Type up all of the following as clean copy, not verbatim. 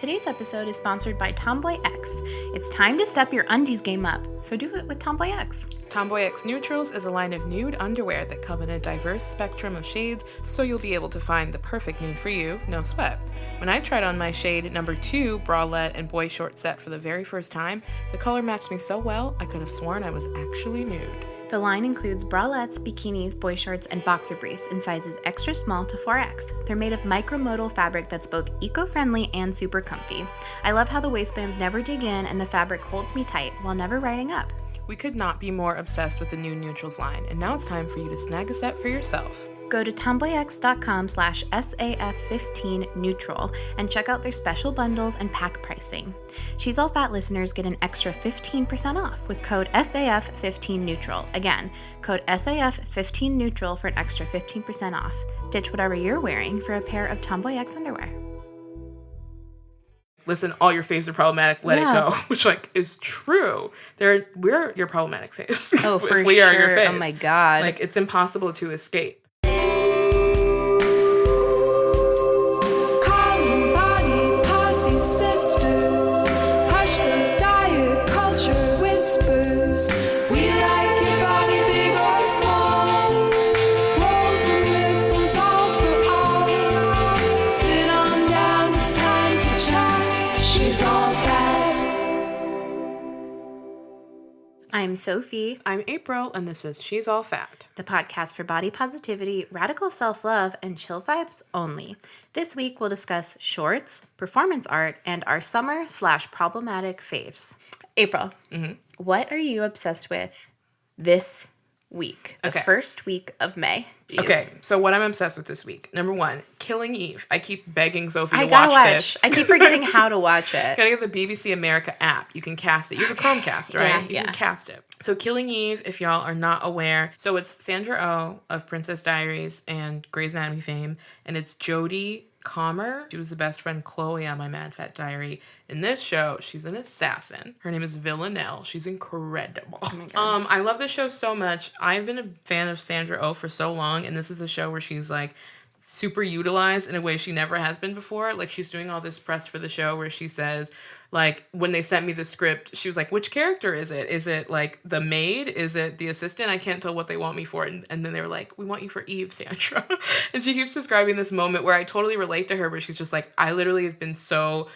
Today's episode is sponsored by Tomboy X. It's time to step your undies game up, so do it with Tomboy X. Tomboy X Neutrals is a line of nude underwear that come in a diverse spectrum of shades, so you'll be able to find the perfect nude for you, no sweat. When I tried on my shade number 2 bralette and boy short set for the very first time, the color matched me so well, I could have sworn I was actually nude. The line includes bralettes, bikinis, boy shorts, and boxer briefs in sizes extra small to 4X. They're made of micromodal fabric that's both eco-friendly and super comfy. I love how the waistbands never dig in and the fabric holds me tight while never riding up. We could not be more obsessed with the new Neutrals line, and now it's time for you to snag a set for yourself. Go to tomboyx.com/SAF15neutral and check out their special bundles and pack pricing. She's All Fat listeners get an extra 15% off with code SAF15neutral. Again, code SAF15neutral for an extra 15% off. Ditch whatever you're wearing for a pair of Tomboy X underwear. Listen, all your faves are problematic, let it go. Which, is true. We're your problematic faves. Oh, for we sure. are your faves. Oh my God. It's impossible to escape. Sisters, hush those diet culture whispers. We like your body big or small, rolls and ripples all for all. Sit on down, it's time to chat. She's all fat. I'm Sophie. I'm April, and this is She's All Fat, the podcast for body positivity, radical self-love, and chill vibes only. This week, we'll discuss shorts, performance art, and our summer/problematic faves. April, What are you obsessed with this week? The first week of May. Jeez. Okay, so what I'm obsessed with this week. Number 1, Killing Eve. I keep begging Sophie to watch this. I keep forgetting how to watch it. Gotta get the BBC America app. You can cast it. You have a Chromecast, right? Yeah. You can cast it. So Killing Eve, if y'all are not aware, so it's Sandra Oh of Princess Diaries and Grey's Anatomy fame, and it's Jodie Comer. She was the best friend Chloe on My Mad Fat Diary. In this show, she's an assassin. Her name is Villanelle. She's incredible. Oh my God. I love this show so much. I've been a fan of Sandra Oh for so long, and this is a show where she's super utilized in a way she never has been before. She's doing all this press for the show where she says, when they sent me the script, she was like, which character is it? Is it the maid? Is it the assistant? I can't tell what they want me for. And then they were like, we want you for Eve, Sandra. And she keeps describing this moment where I totally relate to her, where she's just I literally have been so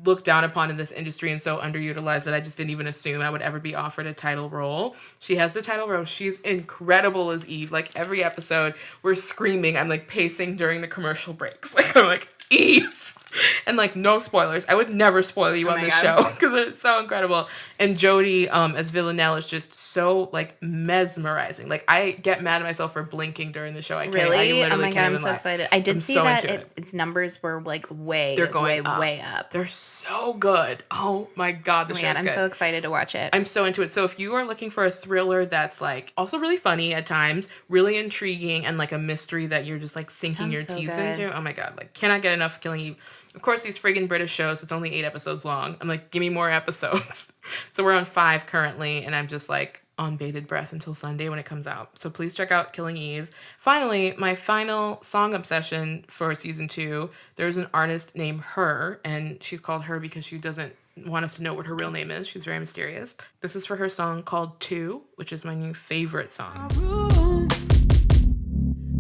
looked down upon in this industry and so underutilized that I just didn't even assume I would ever be offered a title role. She has the title role. She's incredible as Eve. Every episode, we're screaming. I'm pacing during the commercial breaks. I'm Eve. And no spoilers. I would never spoil you on this show because it's so incredible. And Jodie as Villanelle is just so mesmerizing. I get mad at myself for blinking during the show. I can't. Really? I oh my God, I'm so excited. I did see that its numbers were way up. They're so good. Oh my God, the show's good. I'm so excited to watch it. I'm so into it. So if you are looking for a thriller that's also really funny at times, really intriguing, and a mystery that you're just sinking your teeth into, oh my God, cannot get enough Killing Eve. Of course, these friggin' British shows, it's only 8 episodes long. I'm give me more episodes. So we're on 5 currently, and I'm just on bated breath until Sunday when it comes out. So please check out Killing Eve. Finally, my final song obsession for season 2, there's an artist named H.E.R, and she's called H.E.R because she doesn't want us to know what her real name is. She's very mysterious. This is for her song called 2, which is my new favorite song.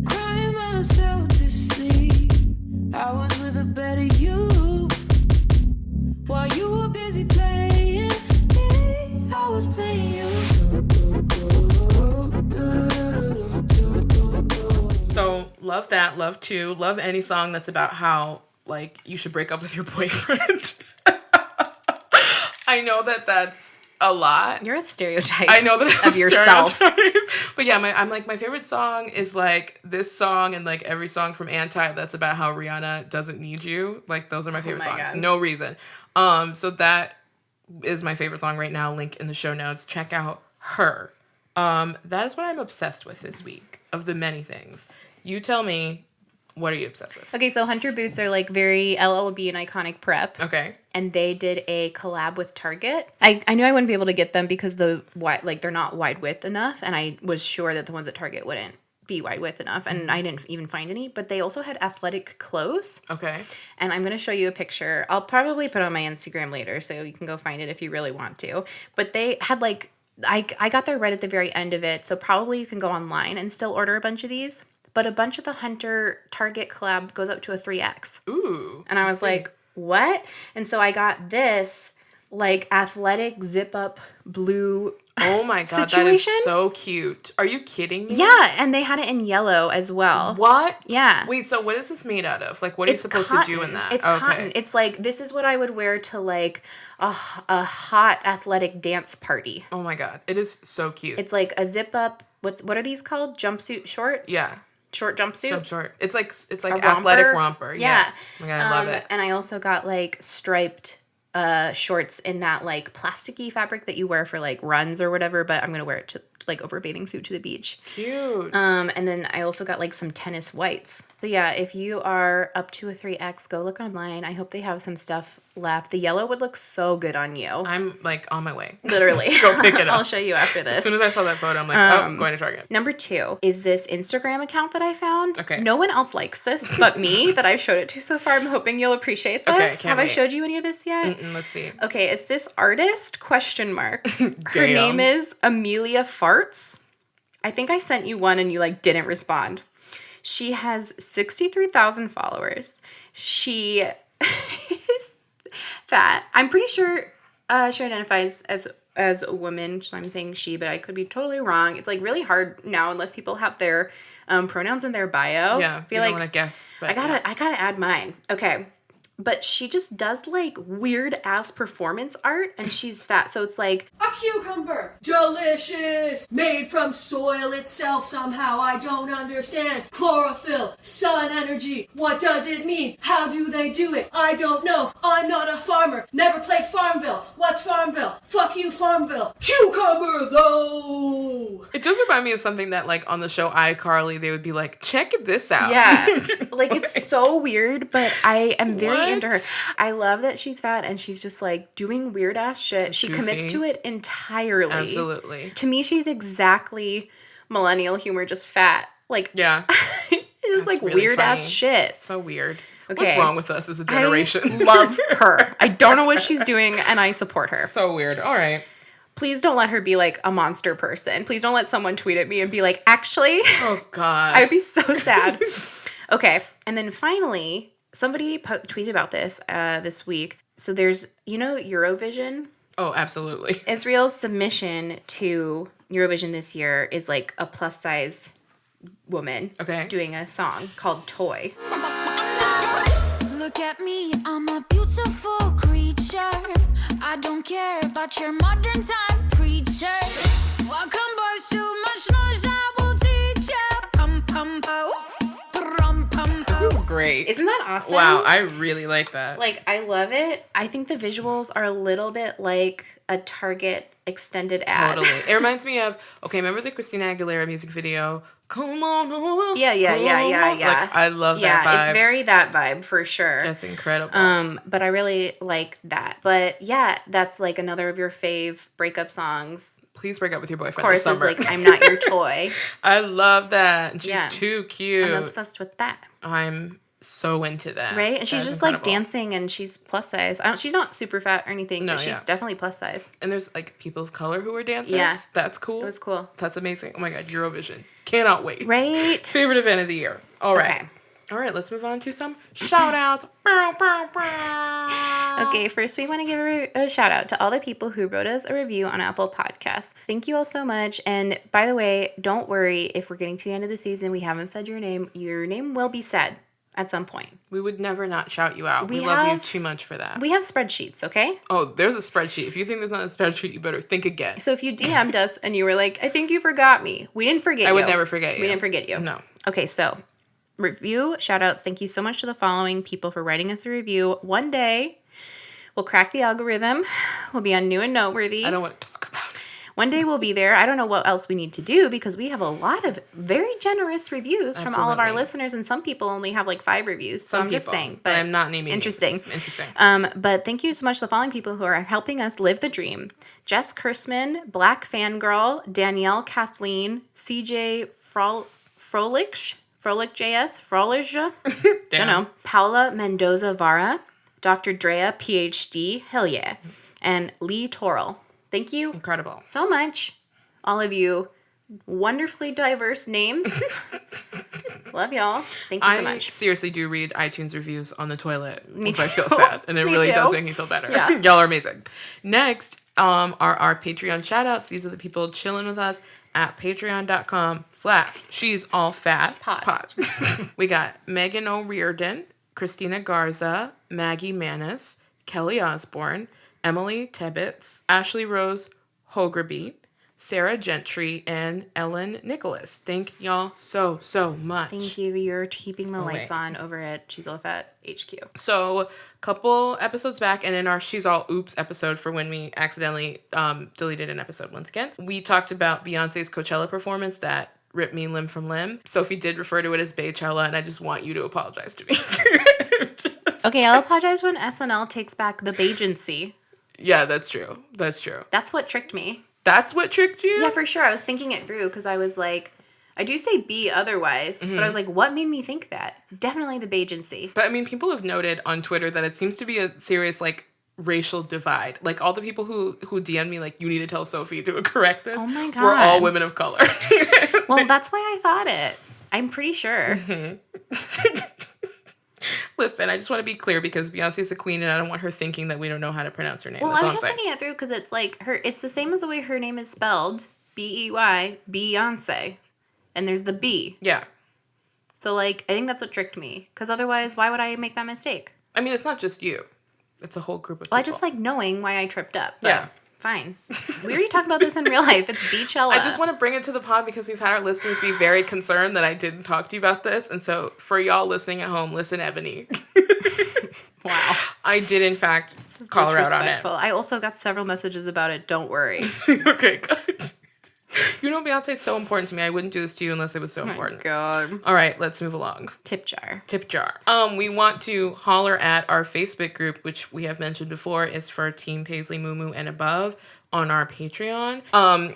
Crying myself to sleep. I was with a better you while you were busy playing me. I was playing you. So love that, love 2, love any song that's about how you should break up with your boyfriend. I know that that's a lot. You're a stereotype. I know that of yourself. But yeah, my favorite song is this song and every song from Anti that's about how Rihanna doesn't need you. Those are my favorite songs. God. No reason. So that is my favorite song right now. Link in the show notes. Check out H.E.R. That is what I'm obsessed with this week of the many things. You tell me, what are you obsessed with? Okay, so Hunter boots are very LLB and iconic prep. Okay. And they did a collab with Target. I knew I wouldn't be able to get them because they're not wide width enough, and I was sure that the ones at Target wouldn't be wide width enough, and I didn't even find any. But they also had athletic clothes. Okay. And I'm going to show you a picture. I'll probably put it on my Instagram later, so you can go find it if you really want to. But they had like, I got there right at the very end of it, so probably you can go online and still order a bunch of these. But a bunch of the Hunter Target collab goes up to a 3X. Ooh. And I was like, what? And so I got this like athletic zip up blue. Oh my God, situation. that is so cute. Are you kidding me? Yeah, and they had it in yellow as well. What? Yeah. Wait, so what is this made out of? Like, what are you supposed cotton. to do in that? It's cotton. It's like, this is what I would wear to like a hot athletic dance party. Oh my God, it is so cute. It's like a zip up, what are these called? Jumpsuit shorts? Yeah. Short jumpsuit? Some short. It's like A athletic romper. Yeah. Oh my God, I love it. And I also got like striped shorts in that like plasticky fabric that you wear for like runs or whatever, but I'm going to wear it to like over a bathing suit to the beach. Cute. And then I also got like some tennis whites. So yeah, if you are up to a 3X, go look online. I hope they have some stuff left. The yellow would look so good on you. I'm like on my way. Literally. Go pick it up. I'll show you after this. As soon as I saw that photo, I'm like, I'm going to Target. Number 2 is this Instagram account that I found. Okay. No one else likes this but me that I've showed it to so far. I'm hoping you'll appreciate this. Okay, Have can't I wait. showed you any of this yet? Let's see. Okay, it's this artist, ? Her Damn. name is Amelia Farts. I think I sent you one and you like didn't respond. She has 63,000 followers. She is fat. I'm pretty sure she identifies as a woman. So I'm saying she, but I could be totally wrong. It's like really hard now unless people have their pronouns in their bio. Yeah, I feel you like don't want to guess. But I gotta add mine. Okay. But she just does like weird ass performance art and she's fat. So it's like, A cucumber, delicious, made from soil itself somehow, I don't understand. Chlorophyll, sun energy, what does it mean? How do they do it? I don't know, I'm not a farmer, never played Farmville. What's Farmville? Fuck you, Farmville. Cucumber though! It does remind me of something that like on the show iCarly, they would be like, check this out. yeah, like it's so weird, but I am very into her. What? I love that she's fat and she's just like doing weird ass shit. It's She goofy. commits to it entirely. Absolutely. To me, she's exactly millennial humor, just fat. Like, Yeah. it's just That's like really weird ass funny. shit. So weird. Okay. What's wrong with us as a generation? I love her. I don't know what she's doing and I support her. So weird. All right. Please don't let her be like a monster person. Please don't let someone tweet at me and be like, actually, Oh God. I'd be so sad. Okay. And then finally, somebody tweeted about this week. So there's, Eurovision. Oh, absolutely. Israel's submission to Eurovision this year is like a plus size woman Okay. doing a song called Toy. Look at me, I'm a beautiful creature. I don't care about your modern time preacher. Welcome boys, too much noise, I will teach ya. Pum pum po, pum pum po. Great. Isn't that awesome? Wow, I really like that. Like, I love it. I think the visuals are a little bit like a Target extended ad. Totally. It reminds me of, remember the Christina Aguilera music video? Come on over. Yeah. Like, I love that vibe. Yeah, it's very that vibe for sure. That's incredible. But I really like that. But yeah, that's like another of your fave breakup songs. Please break up with your boyfriend Of course, this is summer. like I'm Not Your Toy. I love that. And she's Yeah. too cute. I'm obsessed with that. I'm so into that. Right? And she's That's just like incredible. dancing and she's plus size. She's not super fat or anything, No, but she's yeah. definitely plus size. And there's like people of color who are dancers. Yeah. That's cool. It was cool. That's amazing. Oh my God, Eurovision. Cannot wait. Right? Favorite event of the year. All right. Okay. All right, let's move on to some shout outs. Okay, first we want to give a shout out to all the people who wrote us a review on Apple Podcasts. Thank you all so much. And by the way, don't worry if we're getting to the end of the season, we haven't said your name. Your name will be said at some point. We would never not shout you out. We We love you have- too much for that. We have spreadsheets, okay? Oh, there's a spreadsheet. If you think there's not a spreadsheet, you better think again. So if you DM'd us and you were like, I think you forgot me, we didn't forget you. I would never forget you. We didn't forget you. No. Okay, so review, shout outs. Thank you so much to the following people for writing us a review. One day, we'll crack the algorithm. We'll be on New and Noteworthy. I don't want to talk about it. One day we'll be there. I don't know what else we need to do because we have a lot of very generous reviews from all of our Absolutely. listeners, and some people only have like 5 reviews. So Some I'm just people, saying. but I'm not naming interesting. names. Interesting. But thank you so much to the following people who are helping us live the dream. Jess Kursman, Black Fangirl, Danielle Kathleen, CJ Frolich JS, don't know, Paula Mendoza Vara, Dr. Drea, PhD, hell yeah, and Lee Torrell. Thank you Incredible. so much, all of you wonderfully diverse names. Love y'all. Thank you so much. I seriously do read iTunes reviews on the toilet Me once I too. feel sad, and it Me really too. does make me feel better. Yeah. Y'all are amazing. Next are our Patreon shoutouts. These are the people chilling with us at patreon.com/she'sallfatpod. We got Megan O'Riordan, Christina Garza, Maggie Manis, Kelly Osborne, Emily Tebbets, Ashley Rose Hogerby, Sarah Gentry, and Ellen Nicholas. Thank y'all so much. Thank you. You're keeping the Oh, lights wait. on over at She's All Fat HQ. So, couple episodes back, and in our She's All Oops episode for when we accidentally deleted an episode once again, we talked about Beyonce's Coachella performance that ripped me limb from limb. Sophie did refer to it as Baychella, and I just want you to apologize to me. Okay, I'll apologize when SNL takes back the Bagency. Yeah, that's true. That's true. That's what tricked me. That's what tricked you? Yeah, for sure. I was thinking it through because I was like, I do say B otherwise, but I was like, what made me think that? Definitely the Bagency. But I mean, people have noted on Twitter that it seems to be a serious, like, racial divide. Like, all the people who DM me, like, you need to tell Sophie to correct this. Oh my God. We're all women of color. Well, that's why I thought it. I'm pretty sure. Listen, I just want to be clear because Beyonce's a queen and I don't want her thinking that we don't know how to pronounce her name. Well, That's I all was I'm just saying. thinking it through because it's like it's the same as the way her name is spelled. Bey, Beyonce. And there's the B. Yeah. So, like, I think that's what tricked me. Because otherwise, why would I make that mistake? I mean, it's not just you. It's a whole group of people. Well, I just like knowing why I tripped up. But Yeah. Fine. We already talked about this in real life. It's Beachella. I just want to bring it to the pod because we've had our listeners be very concerned that I didn't talk to you about this. And so for y'all listening at home, listen, Ebony. Wow. I did, in fact, call her out on it. Disrespectful. I also got several messages about it. Don't worry. Okay, good. You know, Beyonce's so important to me. I wouldn't do this to you unless it was so important. God. All right, let's move along. Tip jar. Tip jar. We want to holler at our Facebook group, which we have mentioned before is for Team Paisley Moo and above on our Patreon.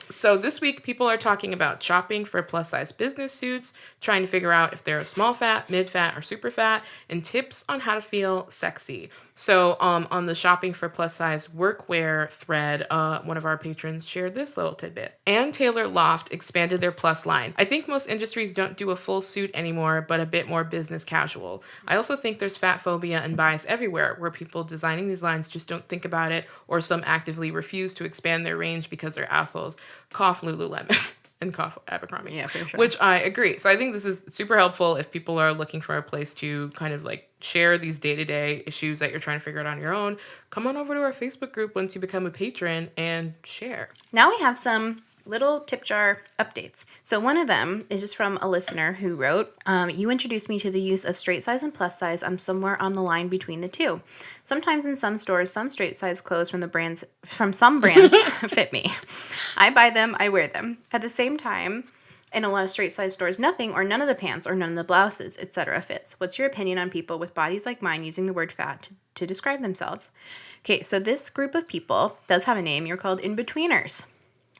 So this week, people are talking about shopping for plus-size business suits, trying to figure out if they're small fat, mid fat, or super fat, and tips on how to feel sexy. So on the shopping for plus-size workwear thread, one of our patrons shared this little tidbit. Ann Taylor Loft expanded their plus line. I think most industries don't do a full suit anymore, but a bit more business casual. I also think there's fat phobia and bias everywhere, where people designing these lines just don't think about it, or some actively refuse to expand their range because they're assholes. Cough Lululemon. And cough Abercrombie. Yeah, for sure. Which I agree. So I think this is super helpful if people are looking for a place to kind of like share these day-to-day issues that you're trying to figure out on your own. Come on over to our Facebook group once you become a patron and share. Now we have some little tip jar updates. So one of them is just from a listener who wrote, you introduced me to the use of straight size and plus size. I'm somewhere on the line between the two. Sometimes in some stores, some straight size clothes from some brands fit me. I buy them, I wear them. At the same time, in a lot of straight size stores, nothing or none of the pants or none of the blouses, etc. fits. What's your opinion on people with bodies like mine using the word fat to describe themselves? Okay, so this group of people does have a name. You're called in-betweeners.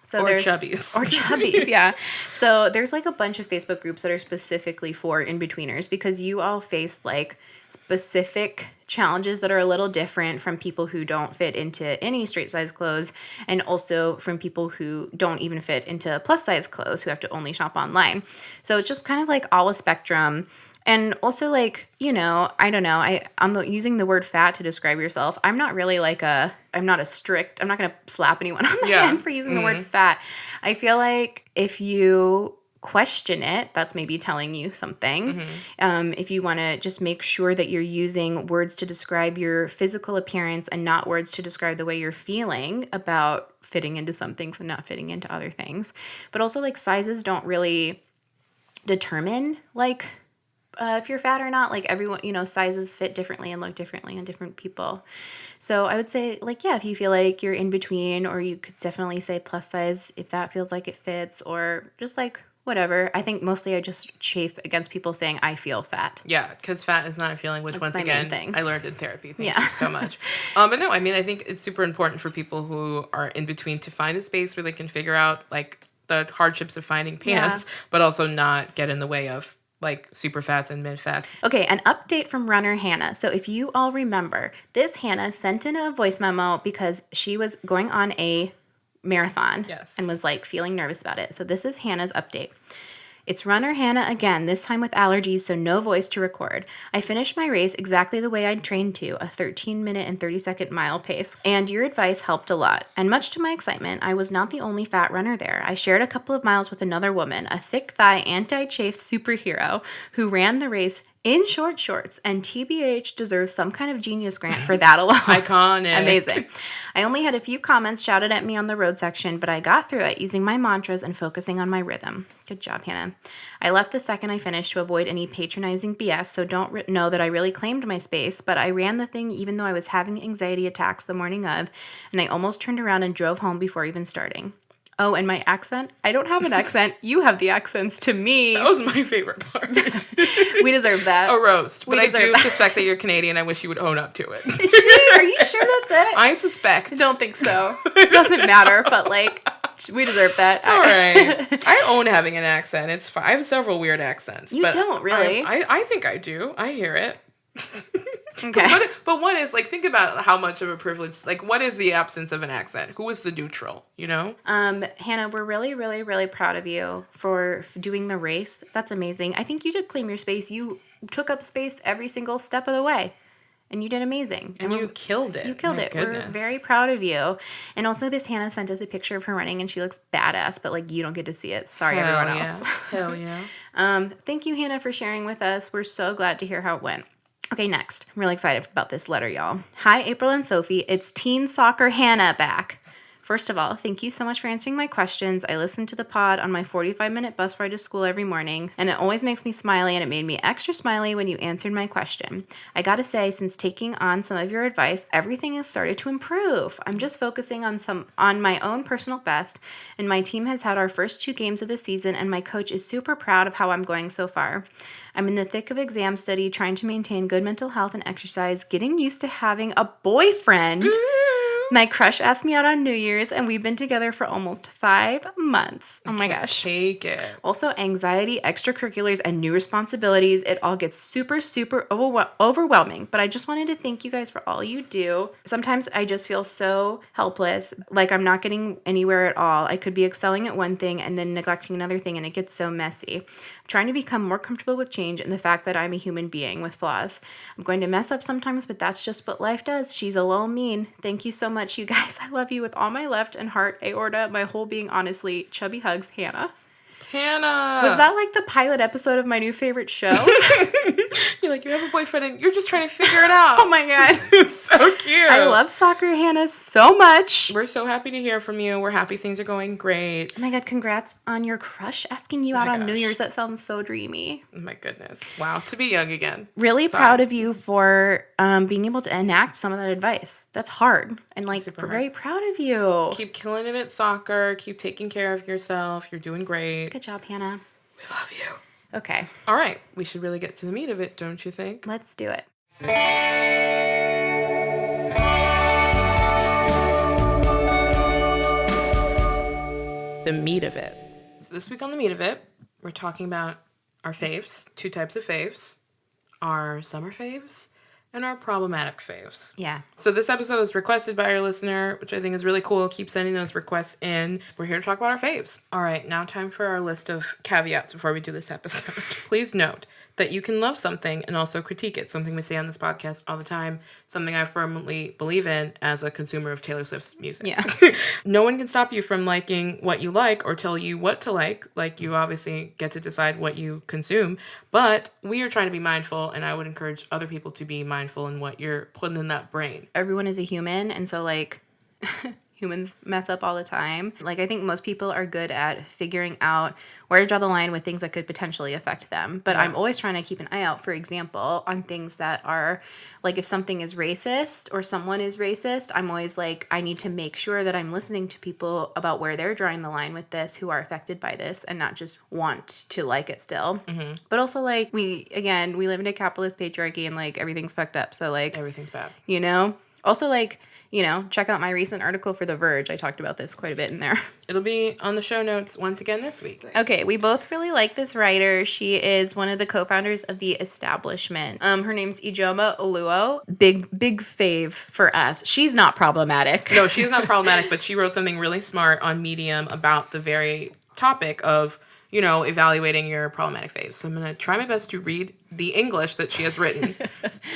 So Or there's chubbies. Or chubbies, yeah. So there's like a bunch of Facebook groups that are specifically for in-betweeners because you all face like specific challenges that are a little different from people who don't fit into any straight size clothes and also from people who don't even fit into plus size clothes who have to only shop online. So it's just kind of like all a spectrum. And also, like, you know, I don't know. I'm using the word fat to describe yourself. I'm not really like I'm not going to slap anyone on the head for using the word fat. I feel like if you question it, that's maybe telling you something. If you want to just make sure that you're using words to describe your physical appearance and not words to describe the way you're feeling about fitting into some things and not fitting into other things. But also, like, sizes don't really determine, like, if you're fat or not. Like, everyone, you know, sizes fit differently and look differently on different people. So I would say, like, yeah, if you feel like you're in between, or you could definitely say plus size if that feels like it fits, or just like whatever. I think mostly I just chafe against people saying I feel fat. Yeah, because fat is not a feeling, which That's once my again, main thing. I learned in therapy. Thank you so much. But no, I mean, I think it's super important for people who are in between to find a space where they can figure out, like, the hardships of finding pants, but also not get in the way of like super fats and mid fats. Okay, an update from runner Hannah. So if you all remember, this Hannah sent in a voice memo because she was going on a marathon and was like feeling nervous about it. So this is Hannah's update. It's runner Hannah again, this time with allergies, so no voice to record. I finished my race exactly the way I'd trained to, a 13-minute and 30-second mile pace, and your advice helped a lot. And much to my excitement, I was not the only fat runner there. I shared a couple of miles with another woman, a thick-thigh anti-chafe superhero who ran the race in short shorts, and TBH deserves some kind of genius grant for that alone. Iconic. Amazing. I only had a few comments shouted at me on the road section, but I got through it using my mantras and focusing on my rhythm. Good job, Hannah. I left the second I finished to avoid any patronizing BS, so don't know that I really claimed my space, but I ran the thing even though I was having anxiety attacks the morning of, and I almost turned around and drove home before even starting. Oh, and my accent? I don't have an accent. You have the accents to me. That was my favorite part. We deserve that. A roast. But I do that. suspect that you're Canadian. I wish you would own up to it. Is she? Are you sure that's it? I suspect. I don't think so. It doesn't matter, but like, we deserve that. All right. I own having an accent. It's fine. I have several weird accents. You don't, really? I think I do. I hear it. Okay. But what is, like, think about how much of a privilege, like, what is the absence of an accent? Who is the neutral, you know? Hannah, we're really, really, really proud of you for doing the race. That's amazing. I think you did claim your space. You took up space every single step of the way. And you did amazing. And you killed it. You killed it. Goodness. We're very proud of you. And also this Hannah sent us a picture of her running and she looks badass, but like you don't get to see it. Sorry, everyone else. Hell yeah. Thank you, Hannah, for sharing with us. We're so glad to hear how it went. Okay, next. I'm really excited about this letter, y'all. Hi, April and Sophie. It's Teen Soccer Hannah back. First of all, thank you so much for answering my questions. I listen to the pod on my 45-minute bus ride to school every morning, and it always makes me smiley, and it made me extra smiley when you answered my question. I gotta say, since taking on some of your advice, everything has started to improve. I'm just focusing on my own personal best, and my team has had our first 2 games of the season, and my coach is super proud of how I'm going so far. I'm in the thick of exam study, trying to maintain good mental health and exercise, getting used to having a boyfriend. My crush asked me out on New Year's, and we've been together for almost 5 months. Oh my gosh. Take it. Also, anxiety, extracurriculars, and new responsibilities. It all gets super, super overwhelming. But I just wanted to thank you guys for all you do. Sometimes I just feel so helpless, like I'm not getting anywhere at all. I could be excelling at one thing and then neglecting another thing, and it gets so messy. I'm trying to become more comfortable with change and the fact that I'm a human being with flaws. I'm going to mess up sometimes, but that's just what life does. She's a little mean. Thank you so much, you guys. I love you with all my left and heart, aorta, my whole being, honestly. Chubby hugs, Hannah. Hannah. Was that like the pilot episode of my new favorite show? You're like, you have a boyfriend and you're just trying to figure it out. Oh my God. It's so cute. I love soccer, Hannah, so much. We're so happy to hear from you. We're happy things are going great. Oh my God, congrats on your crush asking you out on New Year's. That sounds so dreamy. Oh my goodness. Wow. To be young again. Really proud of you for being able to enact some of that advice. That's hard. And like, very proud of you. Keep killing it at soccer. Keep taking care of yourself. You're doing great. Good job, Hannah. We love you. Okay. All right. We should really get to the meat of it, don't you think? Let's do it. The meat of it. So this week on the meat of it, we're talking about our faves, 2 types of faves, our summer faves and our problematic faves. Yeah. So this episode was requested by our listener, which I think is really cool. Keep sending those requests in. We're here to talk about our faves. All right, now time for our list of caveats before we do this episode. Please note that you can love something and also critique it. Something we say on this podcast all the time. Something I firmly believe in as a consumer of Taylor Swift's music. Yeah. No one can stop you from liking what you like or tell you what to like. Like, you obviously get to decide what you consume. But we are trying to be mindful, and I would encourage other people to be mindful in what you're putting in that brain. Everyone is a human, and so like humans mess up all the time. Like, I think most people are good at figuring out where to draw the line with things that could potentially affect them. But I'm always trying to keep an eye out, for example, on things that are, like, if something is racist or someone is racist, I'm always like, I need to make sure that I'm listening to people about where they're drawing the line with this, who are affected by this, and not just want to like it still. Mm-hmm. But also, like, we live in a capitalist patriarchy, and, like, everything's fucked up. So, like, everything's bad. You know? Also, like, check out my recent article for The Verge. I talked about this quite a bit in there. It'll be on the show notes once again this week. Okay, we both really like this writer. She is one of the co-founders of The Establishment. Her name's Ijeoma Oluo. Big fave for us. She's not problematic. No, she's not problematic, but she wrote something really smart on Medium about the very topic of, evaluating your problematic faves. So I'm going to try my best to read the English that she has written.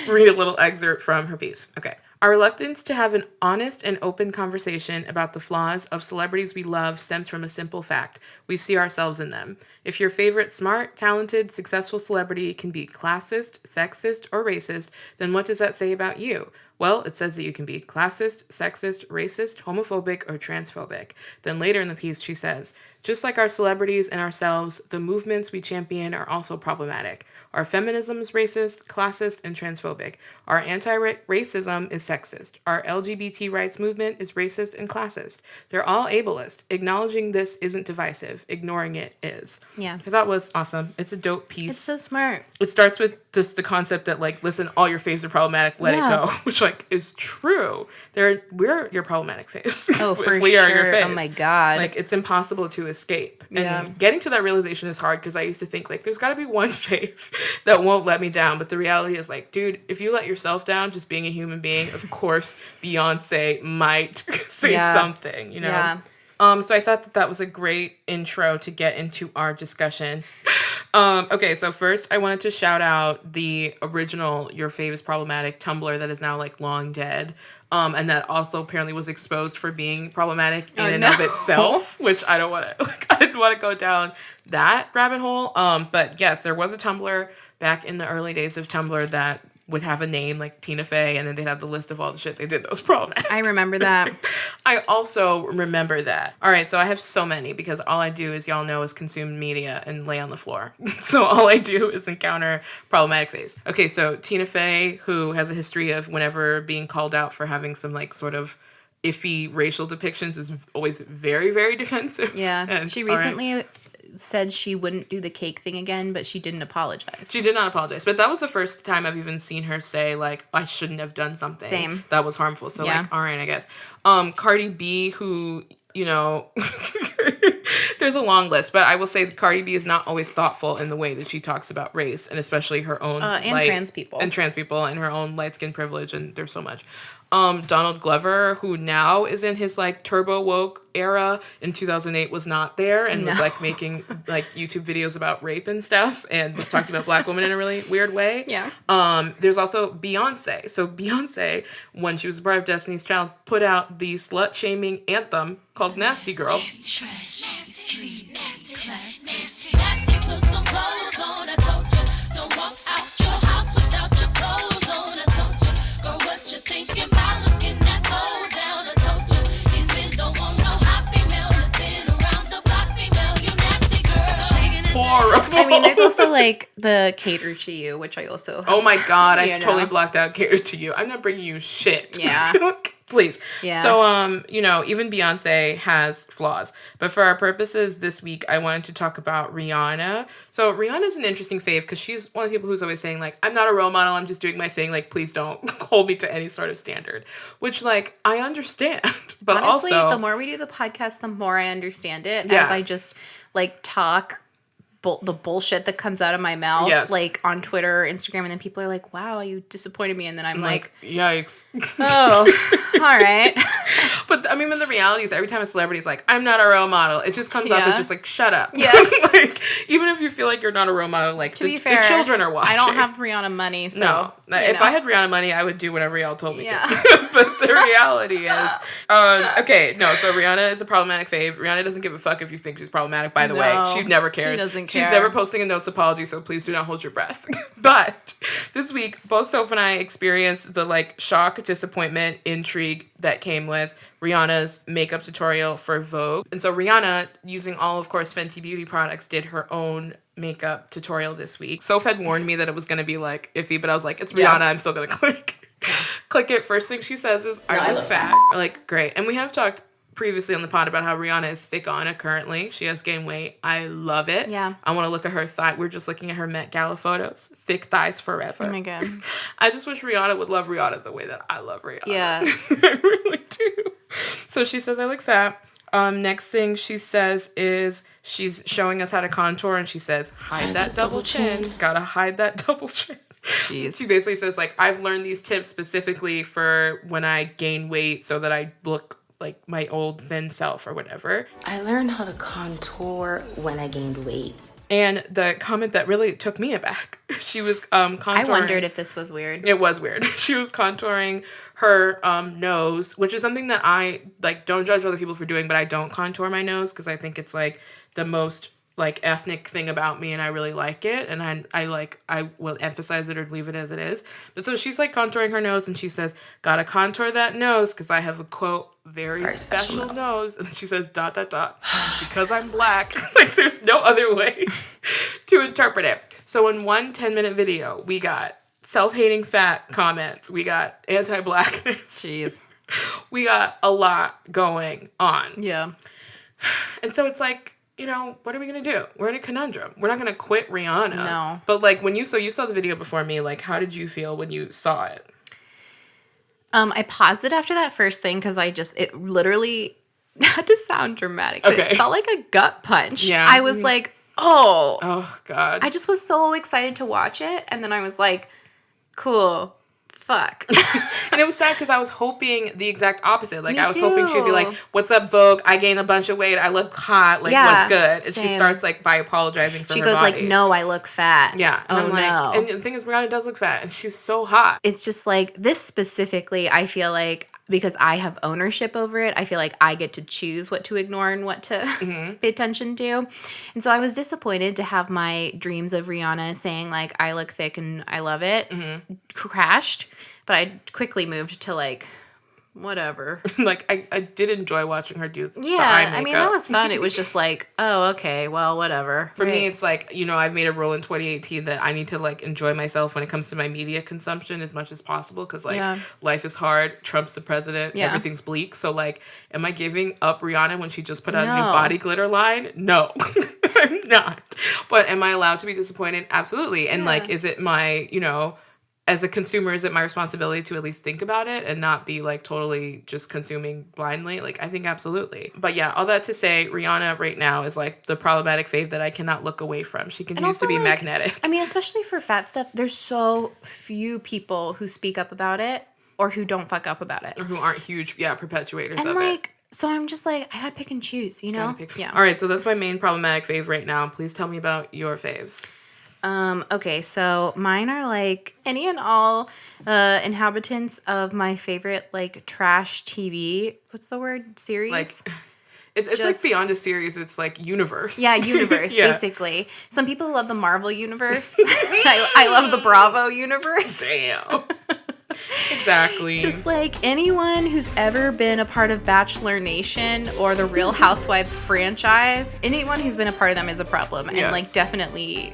Read a little excerpt from her piece. Okay. Our reluctance to have an honest and open conversation about the flaws of celebrities we love stems from a simple fact. We see ourselves in them. If your favorite smart, talented, successful celebrity can be classist, sexist, or racist, then what does that say about you? Well, it says that you can be classist, sexist, racist, homophobic, or transphobic. Then later in the piece, she says, just like our celebrities and ourselves, the movements we champion are also problematic. Our feminism is racist, classist, and transphobic. Our anti-racism is sexist. Our LGBT rights movement is racist and classist. They're all ableist. Acknowledging this isn't divisive. Ignoring it is. Yeah. I thought was awesome. It's a dope piece. It's so smart. It starts with just the concept that, listen, all your faves are problematic. Let it go. Which, is true. We're your problematic faves. Oh, for if we sure. are your faves. Oh, my God. It's impossible to escape. And getting to that realization is hard because I used to think, there's got to be one fave that won't let me down. But the reality is, dude, if you let yourself down just being a human being, of course, Beyonce might say something, Yeah. So I thought that was a great intro to get into our discussion. Okay, so first I wanted to shout out the original Your Fave is Problematic Tumblr that is now long dead. And that also apparently was exposed for being problematic in and of itself, which I don't want to, I didn't want to go down that rabbit hole. But yes, there was a Tumblr back in the early days of Tumblr that would have a name like Tina Fey, and then they'd have the list of all the shit they did that was problematic. I remember that. I also remember that. All right, so I have so many because all I do, as y'all know, is consume media and lay on the floor. So all I do is encounter problematic faves. Okay, so Tina Fey, who has a history of whenever being called out for having some sort of iffy racial depictions, is always very, very defensive. Yeah, And, she recently said she wouldn't do the cake thing again, but she didn't apologize. She did not apologize, but that was the first time I've even seen her say I shouldn't have done something Same. that was harmful. So all right, I guess. Cardi B, who there's a long list, but I will say that Cardi B is not always thoughtful in the way that she talks about race, and especially her own trans people and her own light skin privilege, and there's so much. Donald Glover, who now is in his turbo woke era, in 2008 was not there and was making YouTube videos about rape and stuff and was talking about black women in a really weird way. Yeah. There's also Beyonce. So Beyonce, when she was a part of Destiny's Child, put out the slut-shaming anthem called Nasty Girl. Horrible. I mean, there's also the Cater to You, which I also have, oh my God, I've totally blocked out Cater to You. I'm not bringing you shit. Yeah. Please. Yeah. So, even Beyonce has flaws. But for our purposes this week, I wanted to talk about Rihanna. So Rihanna's an interesting fave because she's one of the people who's always saying, I'm not a role model, I'm just doing my thing. Please don't hold me to any sort of standard. Which, I understand. But honestly, also, the more we do the podcast, the more I understand it. As I just, talk the bullshit that comes out of my mouth, on Twitter or Instagram, and then people are like, wow, you disappointed me, and then I'm yikes. Oh, all right. But I mean, the reality is every time a celebrity is I'm not a role model, it just comes off as just shut up. Yes. Even if you feel like you're not a role model, to be fair, the children are watching. I don't have Rihanna money, so. No. If I had Rihanna money, I would do whatever y'all told me to. But the reality is, so Rihanna is a problematic fave. Rihanna doesn't give a fuck if you think she's problematic, by the way. She never cares. She doesn't care. She's never posting a notes apology, so please do not hold your breath. But this week, both Soph and I experienced the shock, disappointment, intrigue that came with Rihanna's makeup tutorial for Vogue. And so Rihanna, using all, of course, Fenty Beauty products, did her own makeup tutorial this week. Soph had warned me that it was going to be iffy, but I was like, it's Rihanna, I'm still going to click it. First thing she says is, I look fat. Great. And we have talked previously on the pod about how Rihanna is thick on it currently. She has gained weight. I love it. Yeah. I want to look at her thigh. We're just looking at her Met Gala photos. Thick thighs forever. Oh my God. I just wish Rihanna would love Rihanna the way that I love Rihanna. Yeah. I really do. So she says I look fat. Next thing she says is she's showing us how to contour, and she says, hide that double chin. Gotta hide that double chin. Jeez. She basically says, like, I've learned these tips specifically for when I gain weight so that I look like my old thin self or whatever. I learned how to contour when I gained weight. And the comment that really took me aback, she was contouring. I wondered if this was weird. It was weird. She was contouring her nose, which is something that I, like, don't judge other people for doing, but I don't contour my nose because I think it's, like, the most, like, ethnic thing about me, and I really like it, and I will emphasize it or leave it as it is. But so she's, like, contouring her nose, and she says, gotta contour that nose, because I have a, quote, very special nose. And she says, ... because I'm black. Like, there's no other way to interpret it. So in one 10-minute video, we got self-hating fat comments. We got anti-blackness. Jeez. We got a lot going on. Yeah. And so it's like, you know, what are we going to do? We're in a conundrum. We're not going to quit Rihanna. No. But, like, you saw the video before me, like, how did you feel when you saw it? I paused it after that first thing because it literally, not to sound dramatic, but Okay. it felt like a gut punch. Yeah. I was like, oh. Oh, God. I just was so excited to watch it. And then I was like, cool. Fuck. And it was sad because I was hoping the exact opposite. Like, Me I was hoping she'd be too. like, what's up, Vogue? I gained a bunch of weight. I look hot. Like, Yeah, what's good? And same. she starts, like, by apologizing for She her goes body. like, no, I look fat. Yeah. And Oh, I'm like, no. and the thing is, Rihanna does look fat. And she's so hot. It's just like this specifically, I feel like because I have ownership over it, I feel like I get to choose what to ignore and what to pay attention to. And so I was disappointed to have my dreams of Rihanna saying like, I look thick and I love it, crashed. But I quickly moved to like, whatever. Like, I did enjoy watching her do the eye Yeah, I mean, that makeup. was fun. It was just like, oh, okay, well, whatever. For me, it's like, you know, I've made a rule in 2018 that I need to, like, enjoy myself when it comes to my media consumption as much as possible because, like, Yeah. life is hard. Trump's the president. Yeah. Everything's bleak. So, like, am I giving up Rihanna when she just put out a new No. body glitter line? No, I'm not. But am I allowed to be disappointed? Absolutely. And, like, is it my, you know, as a consumer, is it my responsibility to at least think about it and not be like totally just consuming blindly? Like, I think absolutely. But yeah, all that to say, Rihanna right now is like the problematic fave that I cannot look away from. She continues also, to be like, magnetic. I mean, especially for fat stuff, there's so few people who speak up about it or who don't fuck up about it. Or who aren't huge, perpetuators And of like, it. so I'm just like, I gotta pick and choose, you know? Yeah. All right, so that's my main problematic fave right now. Please tell me about your faves. Okay, so mine are like any and all inhabitants of my favorite like trash TV. What's the word? Series? Like, it's like Just- beyond a series. It's like universe. Yeah, universe, Yeah. basically. Some people love the Marvel universe. I love the Bravo universe. Damn. Exactly. Just like anyone who's ever been a part of Bachelor Nation or the Real Housewives franchise, anyone who's been a part of them is a problem. And Yes. like definitely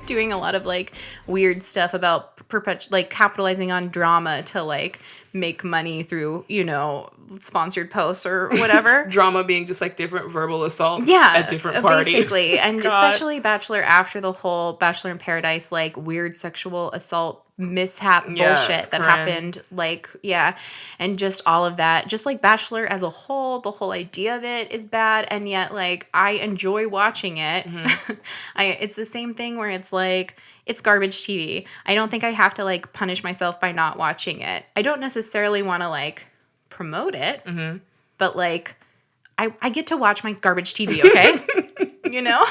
doing a lot of like weird stuff about like capitalizing on drama to like make money through, you know, sponsored posts or whatever. Drama being just like different verbal assaults Yeah, at different parties. basically. And God. especially Bachelor after the whole Bachelor in Paradise, like weird sexual assault mishap Yeah, bullshit that Corinne. happened. Like, yeah. And just all of that. Just like Bachelor as a whole, the whole idea of it is bad. And yet, like, I enjoy watching it. Mm-hmm. It's the same thing where it's like, it's garbage TV. I don't think I have to like punish myself by not watching it. I don't necessarily want to like promote it, but like I get to watch my garbage TV, okay? You know?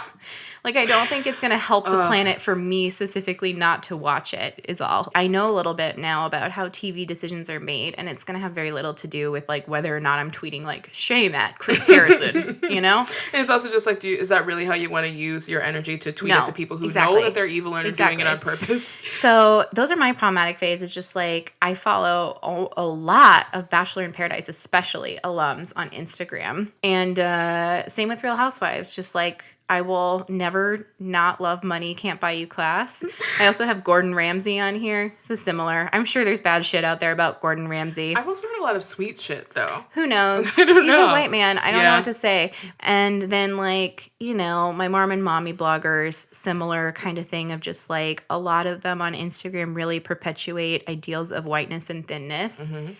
Like, I don't think it's going to help the planet for me specifically not to watch it is all. I know a little bit now about how TV decisions are made, and it's going to have very little to do with, like, whether or not I'm tweeting, like, shame at Chris Harrison, you know? And it's also just like, is that really how you want to use your energy to tweet No, at the people who exactly. know that they're evil and are doing it on purpose? So those are my problematic faves. It's just, like, I follow a lot of Bachelor in Paradise, especially alums on Instagram. And same with Real Housewives. Just, like, I will never not love money can't buy you class. I also have Gordon Ramsay on here. So similar. I'm sure there's bad shit out there about Gordon Ramsay. I've also heard a lot of sweet shit, though. Who knows? I don't He's know. a white man. I don't Yeah. know what to say. And then, like, you know, my Mormon mommy bloggers, similar kind of thing of just like a lot of them on Instagram really perpetuate ideals of whiteness and thinness. Mm-hmm.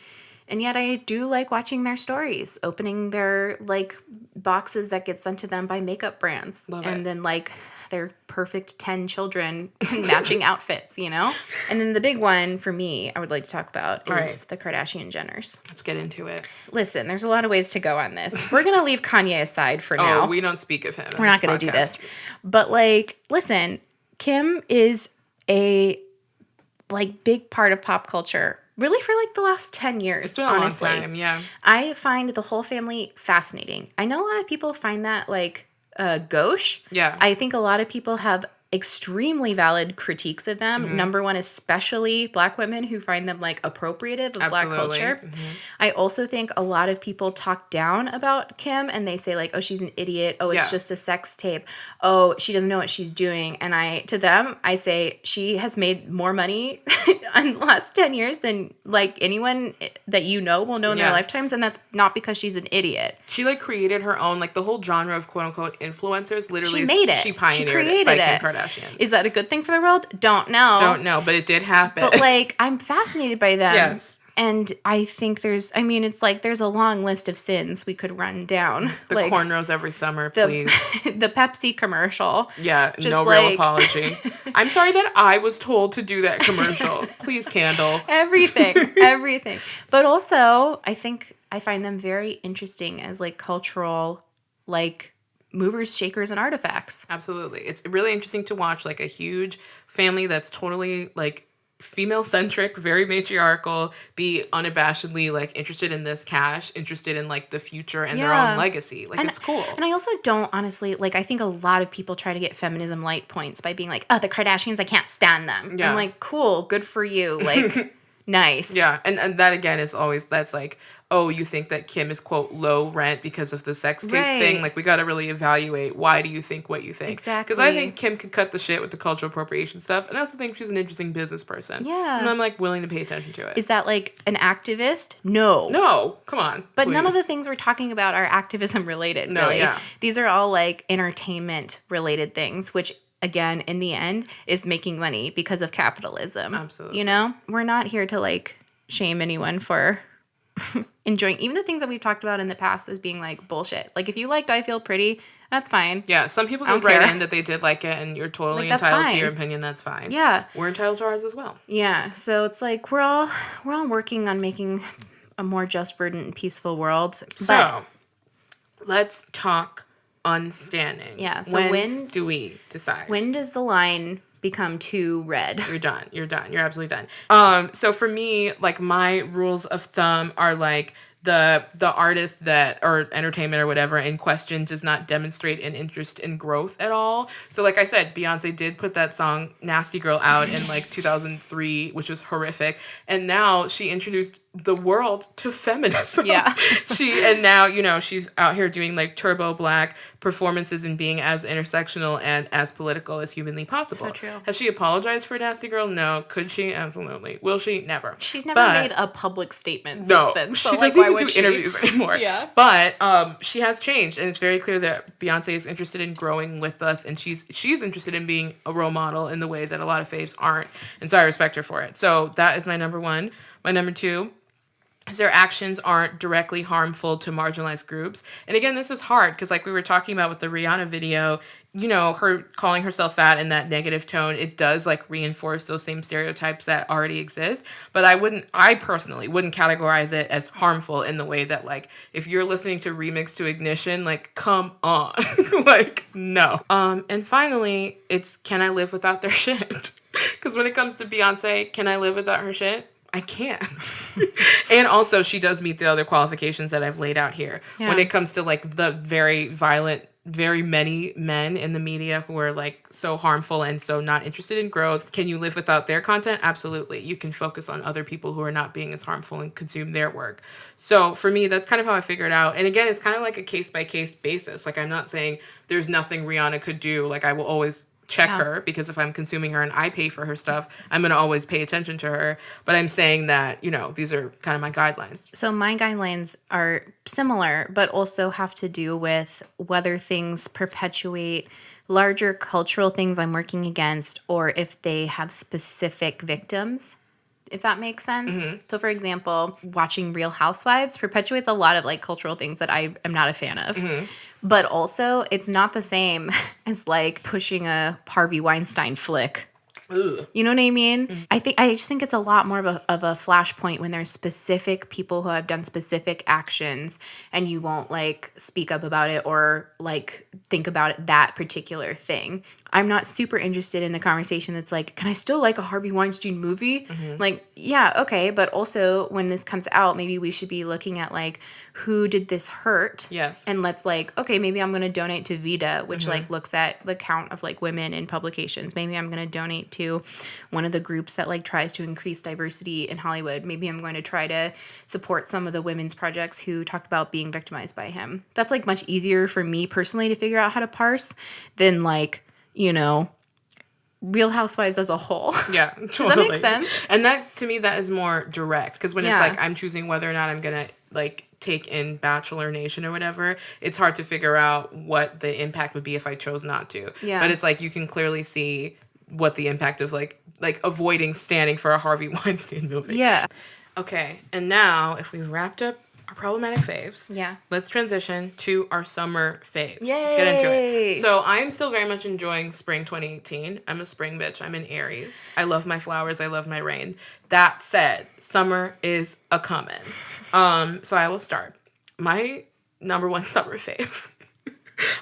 And yet I do like watching their stories, opening their like boxes that get sent to them by makeup brands. Love and it. then like their perfect 10 children matching outfits, you know? And then the big one for me I would like to talk about is Right. the Kardashian Jenners. Let's get into it. Listen, there's a lot of ways to go on this. We're going to leave Kanye aside for now. Oh, we don't speak of him. We're not going to do this. But like, listen, Kim is a like big part of pop culture. Really for like the last 10 years, It's been a honestly. long time, yeah. I find the whole family fascinating. I know a lot of people find that like gauche. Yeah. I think a lot of people have extremely valid critiques of them. Mm-hmm. Number one, especially Black women who find them like appropriative of Black Absolutely. culture. Mm-hmm. I also think a lot of people talk down about Kim and they say like, oh, she's an idiot. Oh, it's Yeah. just a sex tape. Oh, she doesn't know what she's doing. And to them, I say she has made more money in the last 10 years than like anyone that you know will know in their Yes. lifetimes. And that's not because she's an idiot. She like created her own, like the whole genre of quote unquote influencers. Literally, She made it. She pioneered She created it by it. Kim Kardashian. Is that a good thing for the world? Don't know. Don't know, but it did happen. But like, I'm fascinated by them. Yes. And I think it's like there's a long list of sins we could run down. the like cornrows every summer, the, please. the Pepsi commercial. Yeah, Just no real like- apology. I'm sorry that I was told to do that commercial. Please, Candle. Everything. But also, I think I find them very interesting as like cultural, like movers, shakers, and artifacts. Absolutely. It's really interesting to watch like a huge family that's totally like female centric, very matriarchal, be unabashedly like interested in this cash, interested in like the future and their Yeah. own legacy. Like And- it's cool. And I also don't honestly, like, I think a lot of people try to get feminism light points by being like, oh, the Kardashians, I can't stand them. Yeah. I'm like, cool, good for you. Like, nice. Yeah, and that again is always, that's like, oh, you think that Kim is, quote, low rent because of the sex tape Right. thing? Like, we got to really evaluate why do you think what you think. Because I Exactly. think Kim could cut the shit with the cultural appropriation stuff, and I also think she's an interesting business person. Yeah. And I'm, like, willing to pay attention to it. Is that like an activist? No. No, come on. But none of please. the things we're talking about are activism related. No, really. yeah. These are all like entertainment related things, which again, in the end, is making money because of capitalism. Absolutely. You know, we're not here to like shame anyone for enjoying even the things that we've talked about in the past as being like bullshit. Like if you liked I Feel Pretty, that's fine. Yeah, some people I don't could write care. in that they did like it, and you're totally Like, that's entitled to fine. your opinion. That's fine. Yeah. We're entitled to ours as well. Yeah. So it's like we're all working on making a more just, verdant, and peaceful world. So, let's talk unstanding. Yeah, so when- do we decide? when does the line become too red? You're done. You're done. You're absolutely done. So for me, like my rules of thumb are like the artist that or entertainment or whatever in question does not demonstrate an interest in growth at all. So like I said, Beyonce did put that song Nasty Girl out in like 2003, which was horrific. And now she introduced the world to feminism. Yeah. And now, you know, she's out here doing like turbo black performances and being as intersectional and as political as humanly possible. So true. Has she apologized for Nasty Girl? No. Could she? Absolutely. Will she? Never. She's never But- made a public statement No, since then. So she like, doesn't why even would do interviews anymore. Yeah. But she has changed, and it's very clear that Beyonce is interested in growing with us, and she's interested in being a role model in the way that a lot of faves aren't, and so I respect her for it. So that is my number one. My number two is their actions aren't directly harmful to marginalized groups. And again, this is hard because like we were talking about with the Rihanna video, you know, her calling herself fat in that negative tone, it does like reinforce those same stereotypes that already exist. But I personally wouldn't categorize it as harmful in the way that like, if you're listening to Remix to Ignition, like, come on. Like, no. And finally, it's can I live without their shit? Because when it comes to Beyonce, can I live without her shit? I can't. And also she does meet the other qualifications that I've laid out here. Yeah. When it comes to like the very violent very many men in the media who are like so harmful and so not interested in growth. Can you live without their content? Absolutely. You can focus on other people who are not being as harmful and consume their work. So for me, that's kind of how I figured out. And again, it's kind of like a case by case basis. Like, I'm not saying there's nothing Rihanna could do. Like, I will always check her, because if I'm consuming her and I pay for her stuff, I'm going to always pay attention to her. But I'm saying that, you know, these are kind of my guidelines. So my guidelines are similar, but also have to do with whether things perpetuate larger cultural things I'm working against, or if they have specific victims, if that makes sense. So for example, watching Real Housewives perpetuates a lot of like cultural things that I am not a fan of. But also, it's not the same as like pushing a Harvey Weinstein flick. Ugh. You know what I mean? I just think it's a lot more of a flashpoint when there's specific people who have done specific actions, and you won't like speak up about it or like think about it, that particular thing. I'm not super interested in the conversation that's like, can I still like a Harvey Weinstein movie? Like, yeah, okay. But also, when this comes out, maybe we should be looking at like, who did this hurt? Yes. And let's like, okay, maybe I'm going to donate to VITA, which like looks at the count of like women in publications. Maybe I'm going to donate to one of the groups that like tries to increase diversity in Hollywood. Maybe I'm going to try to support some of the women's projects who talked about being victimized by him. That's like much easier for me personally to figure out how to parse than like, you know, Real Housewives as a whole. Yeah, totally. Does that make sense? And that, to me, that is more direct. Because when it's Yeah. like, I'm choosing whether or not I'm going to like take in Bachelor Nation or whatever, it's hard to figure out what the impact would be if I chose not to. Yeah. But it's like, you can clearly see what the impact of like avoiding standing for a Harvey Weinstein movie. Yeah. Okay, and now if we wrapped up our problematic faves, let's transition to our summer faves. Let's get into it. So I'm still very much enjoying spring 2018. I'm a spring bitch. I'm an Aries. I love my flowers. I love my rain. That said, summer is a comin'. So I will start. My number one summer fave.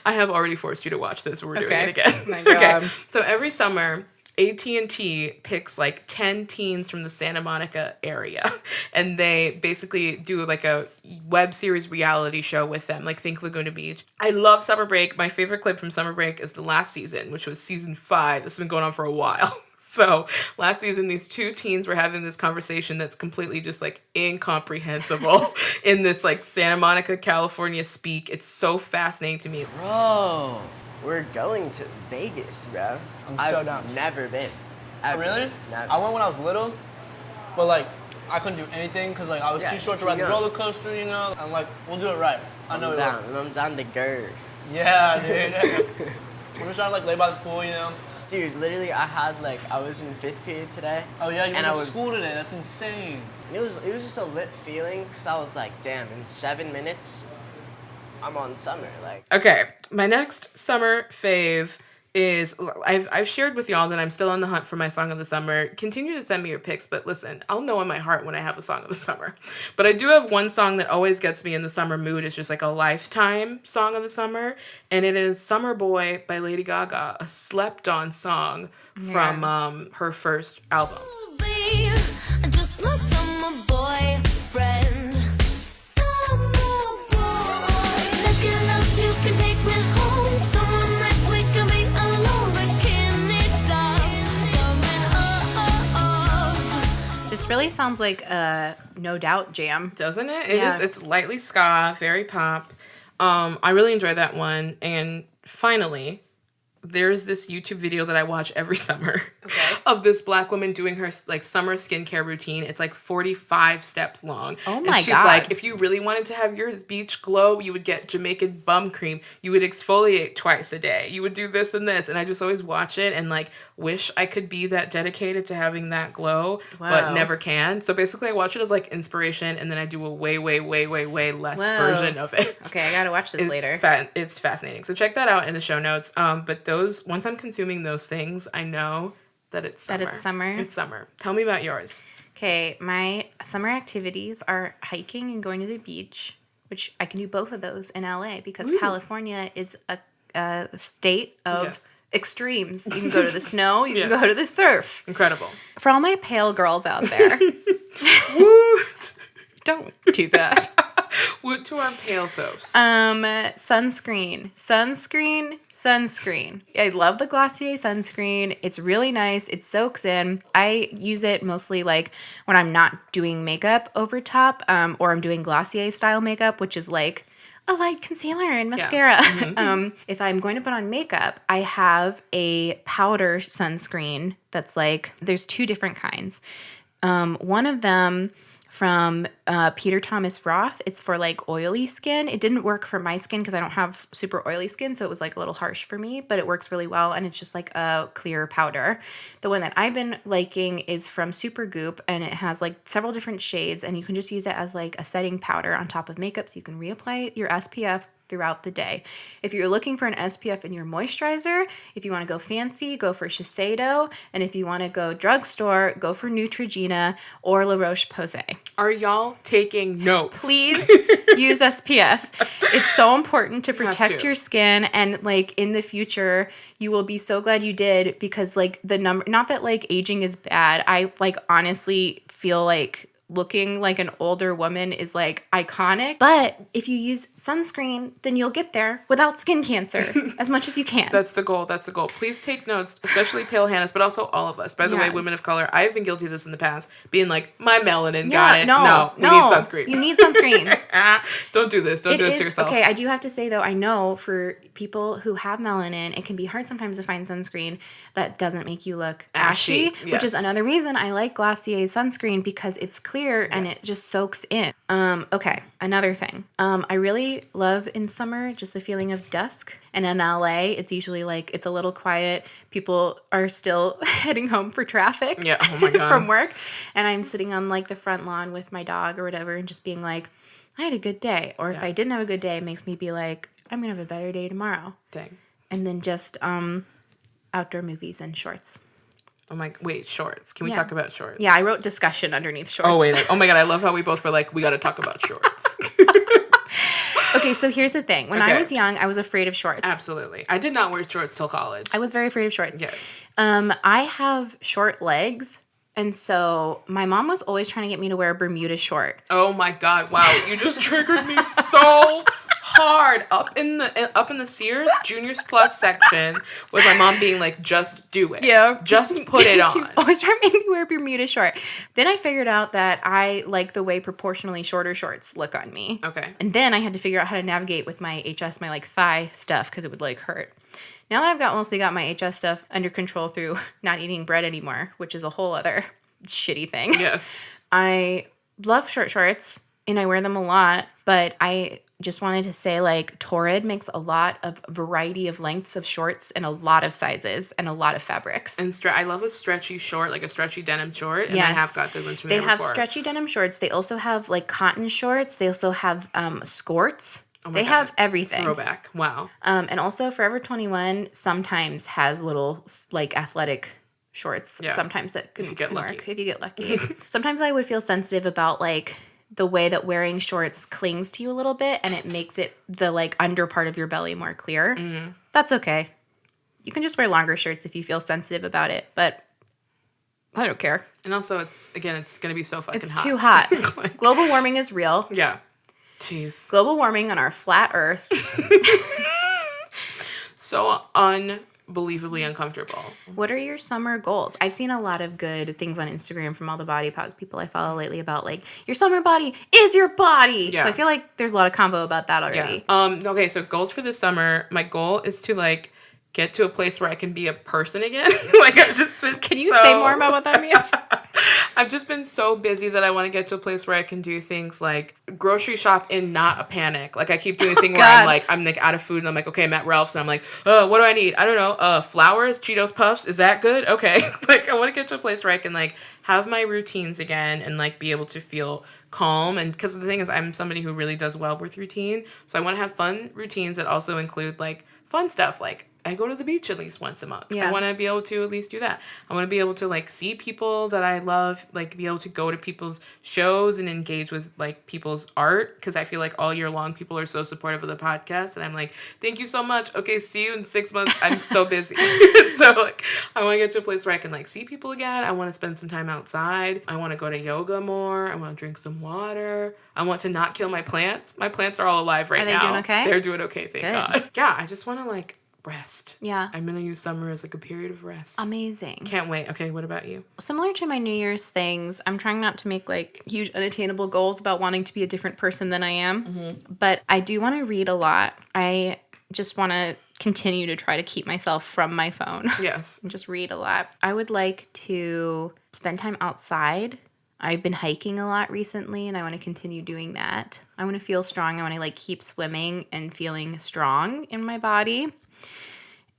I have already forced you to watch this. We're doing it again. Oh my God. Okay. So every summer, AT&T picks like 10 teens from the Santa Monica area, and they basically do like a web series reality show with them, like think Laguna Beach. I love Summer Break. My favorite clip from Summer Break is the last season, which was season 5. This has been going on for a while. So last season, these two teens were having this conversation that's completely just like incomprehensible in this like Santa Monica, California speak. It's so fascinating to me. Bro, we're going to Vegas, bro. I'm so down. I've never been. Oh, really? Never. I went when I was little, but like I couldn't do anything because like I was too short to ride the roller coaster, you know. And like we'll do it right. I know I'm we down. will. I'm down to Gerd. Yeah, dude. We're just trying to like lay by the pool, you know. Dude, literally, I was in 5th period today. Oh yeah, you and went to school today. That's insane. It was just a lit feeling because I was like, damn, in 7 minutes, I'm on summer. Like, Okay, my next summer fave is, I've shared with y'all that I'm still on the hunt for my song of the summer. Continue to send me your picks, but listen, I'll know in my heart when I have a song of the summer. But I do have one song that always gets me in the summer mood. It's just like a lifetime song of the summer, and it is Summer Boy by Lady Gaga, a slept-on song from her first album. Just my summer boyfriend. Summer boy. Let's get lost, you can take me home. Summer nights we can be alone. Bikini dolls coming up. This really sounds like a No Doubt jam. Doesn't it? It is. It's lightly ska, very pop. I really enjoy that one. And finally, there's this YouTube video that I watch every summer of this black woman doing her like summer skincare routine. It's like 45 steps long. Oh and my she's God. like, if you really wanted to have your beach glow, you would get Jamaican bum cream. You would exfoliate twice a day. You would do this and this. And I just always watch it and like wish I could be that dedicated to having that glow, but never can. So basically I watch it as like inspiration, and then I do a way less version of it. Okay, I gotta watch this later. It's fascinating. So check that out in the show notes. But once I'm consuming those things, I know that it's summer. That it's summer? It's summer. Tell me about yours. Okay, my summer activities are hiking and going to the beach, which I can do both of those in LA because California is a state of extremes. You can go to the snow, you can go to the surf. Incredible. For all my pale girls out there, don't do that. Woot to our pale soaps. Sunscreen. I love the Glossier sunscreen. It's really nice. It soaks in. I use it mostly like when I'm not doing makeup over top, or I'm doing Glossier style makeup, which is like a light concealer and mascara. Yeah. If I'm going to put on makeup, I have a powder sunscreen that's like, there's 2 different kinds. One of them from Peter Thomas Roth. It's for like oily skin. It didn't work for my skin because I don't have super oily skin, so it was like a little harsh for me, but it works really well, and it's just like a clear powder. The one that I've been liking is from Supergoop, and it has like several different shades, and you can just use it as like a setting powder on top of makeup, so you can reapply your SPF throughout the day. If you're looking for an SPF in your moisturizer, if you want to go fancy, go for Shiseido, and if you want to go drugstore, go for Neutrogena or La Roche-Posay. Are y'all taking notes? Please use SPF. It's so important to protect your skin, and like in the future, you will be so glad you did, because like the number, not that like aging is bad. I like honestly feel like looking like an older woman is like iconic, but if you use sunscreen, then you'll get there without skin cancer as much as you can. That's the goal. Please take notes, especially pale Hannahs, but also all of us. By the way, women of color, I've been guilty of this in the past, being like, my melanin got it. No, we need sunscreen. You need sunscreen. Don't do this. Don't do this to yourself. Okay, I do have to say though, I know for people who have melanin, it can be hard sometimes to find sunscreen that doesn't make you look ashy, which is another reason I like Glossier's sunscreen, because it's clear and it just soaks in. Okay, another thing. I really love in summer just the feeling of dusk. And in LA, it's usually like it's a little quiet. People are still heading home for traffic. Yeah, oh my God. From work. And I'm sitting on like the front lawn with my dog or whatever and just being like, I had a good day. Or if I didn't have a good day, it makes me be like, I'm going to have a better day tomorrow. Dang. And then just outdoor movies and shorts. Oh my, wait, shorts. Can we talk about shorts? Yeah, I wrote discussion underneath shorts. Oh, wait. Oh my God, I love how we both were like, we got to talk about shorts. Okay, so here's the thing. When I was young, I was afraid of shorts. Absolutely. I did not wear shorts till college. I was very afraid of shorts. Yes. I have short legs, and so my mom was always trying to get me to wear a Bermuda short. Oh my God, wow. You just triggered me so hard. Up in the Sears Juniors Plus section with my mom being like, just do it. Yeah. Just put it on. She was always trying to make me wear a Bermuda short. Then I figured out that I like the way proportionally shorter shorts look on me. Okay. And then I had to figure out how to navigate with my HS, my like thigh stuff, because it would like hurt. Now that I've mostly got my HS stuff under control through not eating bread anymore, which is a whole other shitty thing. Yes. I love short shorts and I wear them a lot, but I just wanted to say like Torrid makes a lot of variety of lengths of shorts and a lot of sizes and a lot of fabrics. And I love a stretchy short, like a stretchy denim short, and I have got good ones from there before. They have stretchy denim shorts. They also have like cotton shorts. They also have skirts. Oh they have everything. Throwback. Wow. And also Forever 21 sometimes has little like athletic shorts. Yeah. Sometimes that can lucky. If you get lucky. Sometimes I would feel sensitive about like the way that wearing shorts clings to you a little bit and it makes it the like under part of your belly more clear. Mm. That's okay. You can just wear longer shirts if you feel sensitive about it, but I don't care. And also it's going to be so fucking hot. It's too hot. Like, global warming is real. Yeah. Jeez. Global warming on our flat earth. So unbelievably uncomfortable. What are your summer goals? I've seen a lot of good things on Instagram from all the body pause people I follow lately about like your summer body is your body. Yeah. So I feel like there's a lot of combo about that already. Yeah. Okay, so goals for this summer. My goal is to like get to a place where I can be a person again. Like I've just been Can you say more about what that means? I've just been so busy that I want to get to a place where I can do things like grocery shop in not a panic. Like I keep doing a thing where I'm like out of food and I'm like, okay, I'm at Ralph's and I'm like, what do I need? I don't know. Flowers, Cheetos Puffs. Is that good? Okay. Like I want to get to a place where I can like have my routines again and like be able to feel calm. And because the thing is I'm somebody who really does well with routine. So I want to have fun routines that also include like fun stuff. Like, I go to the beach at least once a month. Yeah. I want to be able to at least do that. I want to be able to, like, see people that I love, like, be able to go to people's shows and engage with, like, people's art, because I feel like all year long people are so supportive of the podcast, and I'm like, thank you so much. Okay, see you in 6 months. I'm so busy. So, like, I want to get to a place where I can, like, see people again. I want to spend some time outside. I want to go to yoga more. I want to drink some water. I want to not kill my plants. My plants are all alive right now. Are they doing okay? They're doing okay, thank God. Yeah, I just want to, like, rest. Yeah. I'm going to use summer as, like, a period of rest. Amazing. Can't wait. Okay, what about you? Similar to my New Year's things, I'm trying not to make, like, huge unattainable goals about wanting to be a different person than I am. But I do want to read a lot. I just want to continue to try to keep myself from my phone. Yes. And just read a lot. I would like to spend time outside. I've been hiking a lot recently, and I want to continue doing that. I want to feel strong. I want to, like, keep swimming and feeling strong in my body.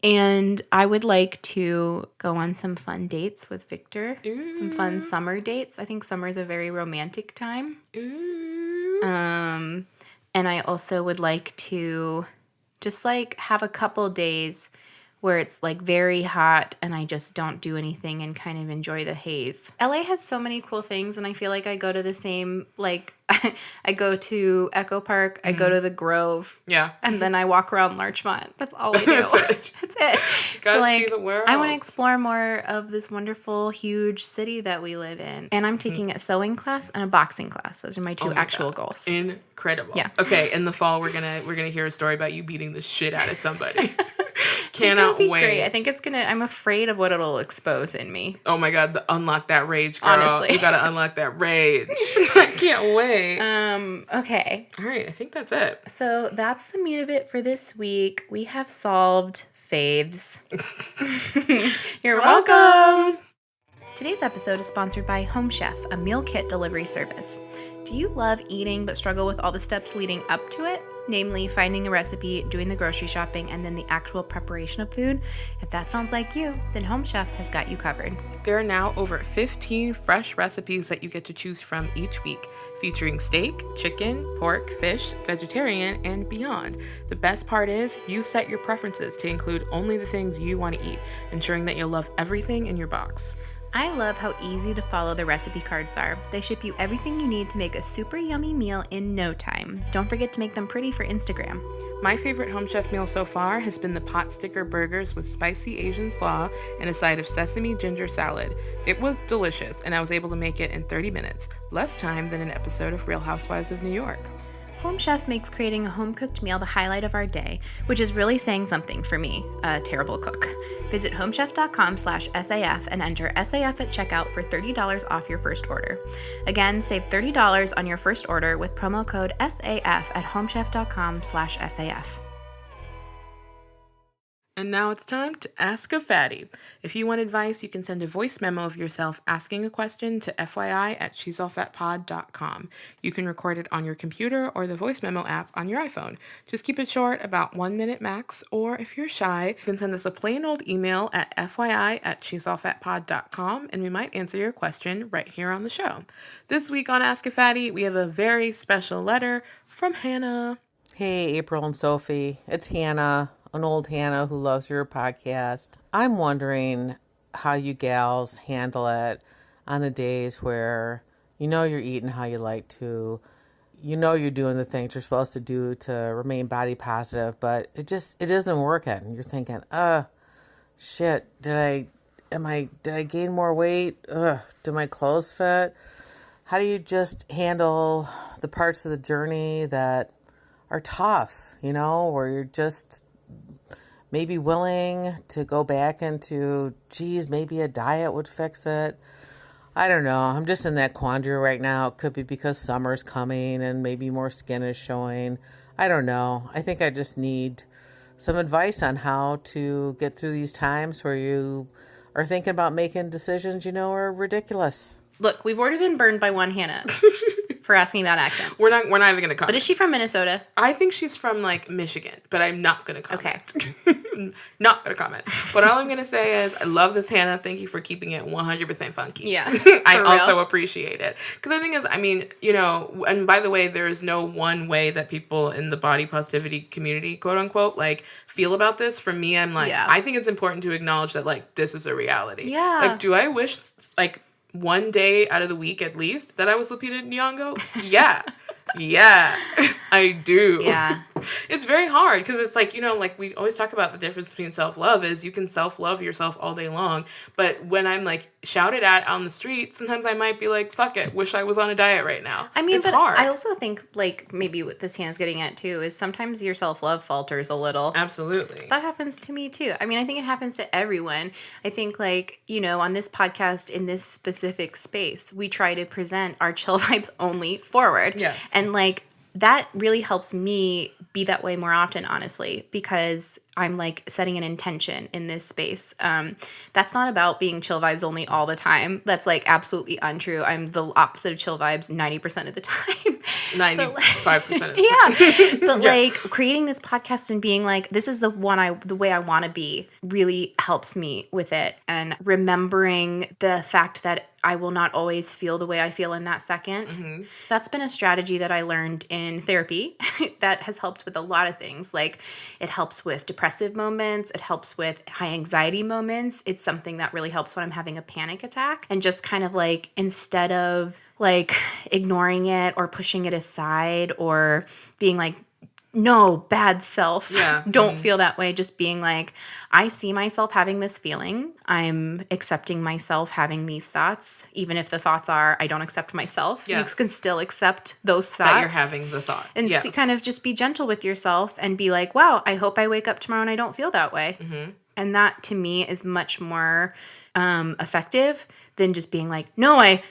And I would like to go on some fun dates with Victor. Ooh. Some fun summer dates. I think summer is a very romantic time. Ooh. And I also would like to just, like, have a couple days where it's, like, very hot and I just don't do anything and kind of enjoy the haze. LA has so many cool things, and I feel like I go to the same, like, I go to Echo Park, I go to the Grove, Yeah. and then I walk around Larchmont. That's all I do. That's it. That's it. Gotta see the world. I want to explore more of this wonderful, huge city that we live in. And I'm taking a sewing class and a boxing class. Those are my two actual goals. Incredible. Yeah. Okay, in the fall we're gonna hear a story about you beating the shit out of somebody. It's Cannot gonna be wait. great. I think it's gonna. I'm afraid of what it'll expose in me. Oh my God, unlock that rage, girl. Honestly. You gotta unlock that rage. I can't wait. Okay. All right, I think that's it. So that's the meat of it for this week. We have solved Faves. You're welcome. Today's episode is sponsored by Home Chef, a meal kit delivery service. Do you love eating but struggle with all the steps leading up to it? Namely, finding a recipe, doing the grocery shopping, and then the actual preparation of food? If that sounds like you, then Home Chef has got you covered. There are now over 15 fresh recipes that you get to choose from each week, featuring steak, chicken, pork, fish, vegetarian, and beyond. The best part is, you set your preferences to include only the things you want to eat, ensuring that you'll love everything in your box. I love how easy to follow the recipe cards are. They ship you everything you need to make a super yummy meal in no time. Don't forget to make them pretty for Instagram. My favorite Home Chef meal so far has been the pot sticker burgers with spicy Asian slaw and a side of sesame ginger salad. It was delicious, and I was able to make it in 30 minutes, less time than an episode of Real Housewives of New York. Home Chef makes creating a home-cooked meal the highlight of our day, which is really saying something for me, a terrible cook. Visit homechef.com/SAF and enter SAF at checkout for $30 off your first order. Again, save $30 on your first order with promo code SAF at homechef.com/SAF. And now it's time to Ask a Fatty. If you want advice, you can send a voice memo of yourself asking a question to FYI@she'salfatpod.com. You can record it on your computer or the voice memo app on your iPhone. Just keep it short, about 1 minute max, or if you're shy, you can send us a plain old email at FYI@she'salfatpod.com, and we might answer your question right here on the show. This week on Ask a Fatty, we have a very special letter from Hannah. Hey, April and Sophie. It's Hannah. An old Hannah who loves your podcast. I'm wondering how you gals handle it on the days where you know you're eating how you like to, you know you're doing the things you're supposed to do to remain body positive, but it isn't working. You're thinking, shit, did I gain more weight? Do my clothes fit? How do you just handle the parts of the journey that are tough, where you're just maybe willing to go back into, maybe a diet would fix it. I don't know. I'm just in that quandary right now. It could be because summer's coming and maybe more skin is showing. I don't know. I think I just need some advice on how to get through these times where you are thinking about making decisions, are ridiculous. Look, we've already been burned by one Hannah. for asking about accents. We're not even going to comment. But is she from Minnesota? I think she's from like Michigan, but I'm not going to comment. Okay. Not going to comment. But all I'm going to say is I love this, Hannah. Thank you for keeping it 100% funky. Yeah. I also appreciate it. Because the thing is, I mean, you know, and by the way, there is no one way that people in the body positivity community, quote unquote, like feel about this. For me, I'm like, I think it's important to acknowledge that like this is a reality. Yeah. Like, do I wish like one day out of the week at least that I was Lupita Nyong'o? Yeah. Yeah, I do. Yeah. It's very hard because it's like, you know, like we always talk about the difference between self-love is you can self-love yourself all day long. But when I'm like shouted at on the street, sometimes I might be like, fuck it, wish I was on a diet right now. I mean, it's hard. I also think like maybe what this Hannah's getting at too is sometimes your self-love falters a little. Absolutely. That happens to me too. I mean, I think it happens to everyone. I think like, you know, on this podcast in this specific space, we try to present our chill vibes only forward. Yes. And like that really helps me be that way more often, honestly, because I'm like setting an intention in this space. That's not about being chill vibes only all the time. That's like absolutely untrue. I'm the opposite of chill vibes 90% of the time. 95% of the time. Yeah. But like creating this podcast and being like, this is the way I want to be really helps me with it. And remembering the fact that I will not always feel the way I feel in that second. Mm-hmm. That's been a strategy that I learned in therapy that has helped with a lot of things. Like it helps with depressive moments. It helps with high anxiety moments. It's something that really helps when I'm having a panic attack. And just kind of like, instead of like ignoring it or pushing it aside or being like, no, bad self. Yeah. Don't feel that way. Just being like, I see myself having this feeling. I'm accepting myself having these thoughts. Even if the thoughts are, I don't accept myself. Yes. You can still accept those thoughts. That you're having the thoughts. And kind of just be gentle with yourself and be like, wow, I hope I wake up tomorrow and I don't feel that way. Mm-hmm. And that to me is much more effective than just being like, no, I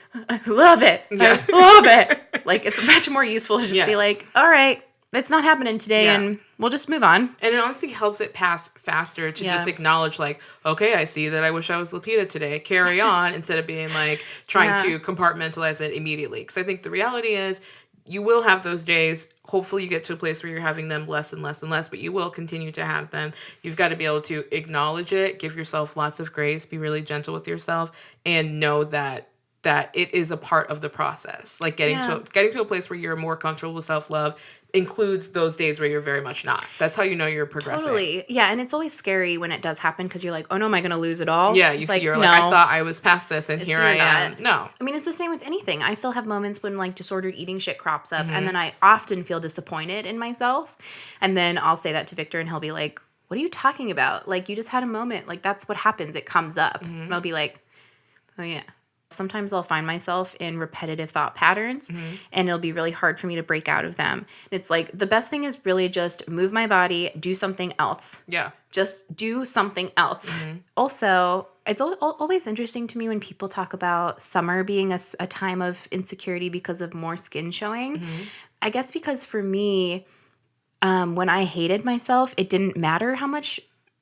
love it. Yeah. I love it. Like it's much more useful to just be like, all right, it's not happening today and we'll just move on. And it honestly helps it pass faster to just acknowledge like, okay, I see that I wish I was Lupita today. Carry on instead of being like trying to compartmentalize it immediately. Because I think the reality is you will have those days. Hopefully you get to a place where you're having them less and less and less, but you will continue to have them. You've got to be able to acknowledge it, give yourself lots of grace, be really gentle with yourself, and know that it is a part of the process. Like getting to a place where you're more comfortable with self-love includes those days where you're very much not. That's how you know you're progressing. Totally. Yeah, and it's always scary when it does happen because you're like, oh no, am I going to lose it all? Yeah, you're like, I thought I was past this and here I am. No. I mean, it's the same with anything. I still have moments when like disordered eating shit crops up and then I often feel disappointed in myself. And then I'll say that to Victor and he'll be like, what are you talking about? Like you just had a moment. Like that's what happens. It comes up. And I'll be like, oh yeah. Sometimes I'll find myself in repetitive thought patterns and it'll be really hard for me to break out of them. And it's like the best thing is really just move my body, do something else. Yeah. Just do something else. Also, it's always interesting to me when people talk about summer being a time of insecurity because of more skin showing. I guess because for me, when I hated myself, it didn't matter how much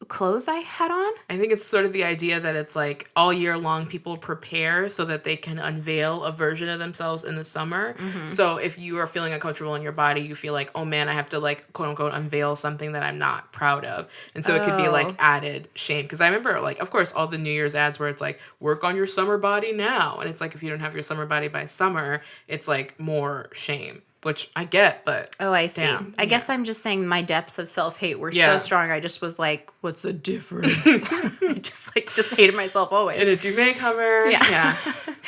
clothes I had on. I think it's sort of the idea that it's like all year long people prepare so that they can unveil a version of themselves in the summer. So if you are feeling uncomfortable in your body, you feel like, oh man, I have to like quote unquote unveil something that I'm not proud of. And so it could be like added shame. Because I remember like, of course, all the New Year's ads where it's like, work on your summer body now. And it's like, if you don't have your summer body by summer, it's like more shame. Which I get, but I see. I guess I'm just saying my depths of self-hate were so strong. I just was like, what's the difference? I just hated myself always. In a duvet cover. Yeah.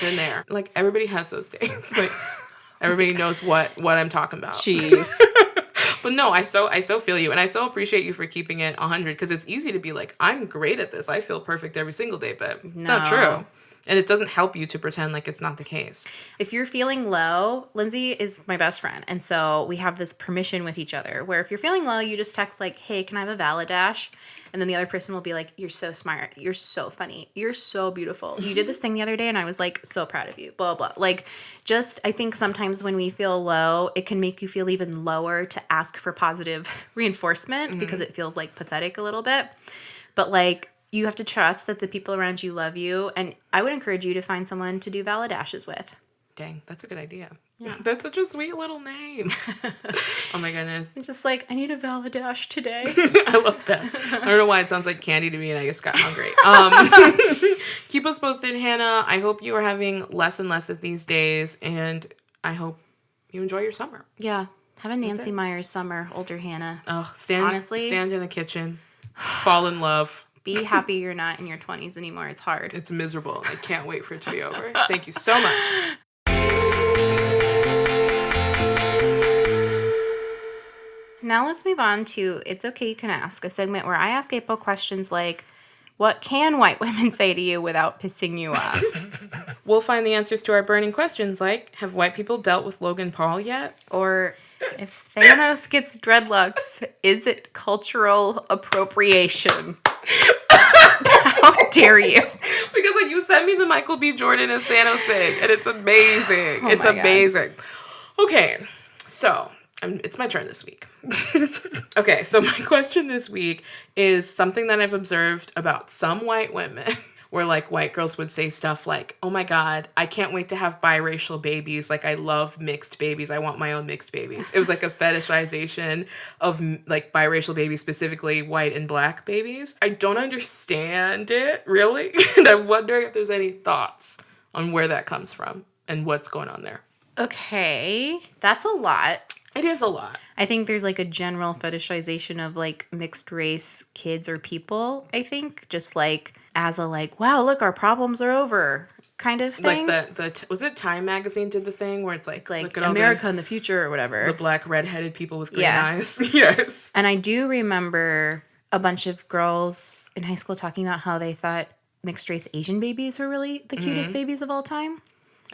Been there. Like everybody has those days. Like everybody knows what I'm talking about. Jeez. But no, I so feel you. And I so appreciate you for keeping it 100 because it's easy to be like, I'm great at this. I feel perfect every single day, but it's not true. And it doesn't help you to pretend like it's not the case. If you're feeling low, Lindsay is my best friend. And so we have this permission with each other where if you're feeling low, you just text like, hey, can I have a Valadash? And then the other person will be like, you're so smart. You're so funny. You're so beautiful. You did this thing the other day and I was like, so proud of you, blah, blah. Like just, I think sometimes when we feel low, it can make you feel even lower to ask for positive reinforcement because it feels like pathetic a little bit. But like, you have to trust that the people around you love you. And I would encourage you to find someone to do Valadashes with. Dang, that's a good idea. Yeah. That's such a sweet little name. Oh my goodness. It's just like, I need a Valadash today. I love that. I don't know why it sounds like candy to me and I just got hungry. Keep us posted, Hannah. I hope you are having less and less of these days, and I hope you enjoy your summer. Yeah. Have a Nancy Myers summer, older Hannah. Oh, Honestly, stand in the kitchen, fall in love. Be happy you're not in your 20s anymore. It's hard. It's miserable. I can't wait for it to be over. Thank you so much. Now let's move on to It's Okay You Can Ask, a segment where I ask April questions like, what can white women say to you without pissing you off? We'll find the answers to our burning questions like, have white people dealt with Logan Paul yet? Or, if Thanos gets dreadlocks, is it cultural appropriation? How dare you? Because like you sent me the Michael B. Jordan as Thanos thing, and it's amazing. Oh it's my amazing. God. Okay, so it's my turn this week. Okay, so my question this week is something that I've observed about some white women, where like white girls would say stuff like, oh my God, I can't wait to have biracial babies. Like I love mixed babies. I want my own mixed babies. It was like a fetishization of like biracial babies, specifically white and black babies. I don't understand it really. And I'm wondering if there's any thoughts on where that comes from and what's going on there. Okay, that's a lot. It is a lot. I think there's like a general fetishization of like mixed race kids or people, I think. Just like as a like, wow, look, our problems are over kind of thing. Like was it Time Magazine did the thing where it's like look at America in the future or whatever. The black redheaded people with green eyes. Yes. And I do remember a bunch of girls in high school talking about how they thought mixed race Asian babies were really the cutest babies of all time.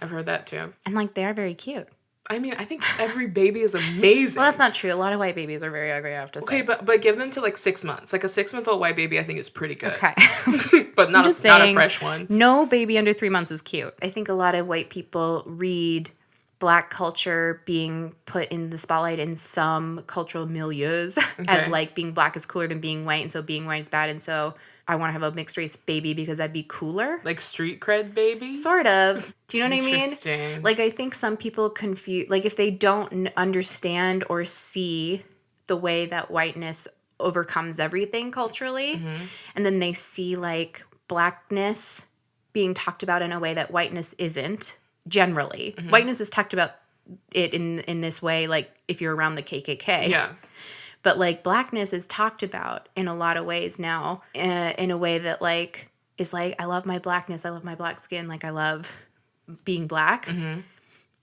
I've heard that too. And like they are very cute. I mean, I think every baby is amazing. Well, that's not true. A lot of white babies are very ugly, I have to say. Okay, but give them to like 6 months. Like a 6-month-old white baby, I think is pretty good. Okay. But not a fresh one. No baby under 3 months is cute. I think a lot of white people read black culture being put in the spotlight in some cultural milieus as like being black is cooler than being white, and so being white is bad, and so I want to have a mixed race baby because that'd be cooler. Like street cred baby? Sort of. Do you know what I mean? Interesting. Like I think some people confuse, like if they don't understand or see the way that whiteness overcomes everything culturally, and then they see like blackness being talked about in a way that whiteness isn't, generally. Whiteness is talked about it in this way, like if you're around the KKK. Yeah. But like blackness is talked about in a lot of ways now, in a way that like is like, I love my blackness, I love my black skin, like I love being black.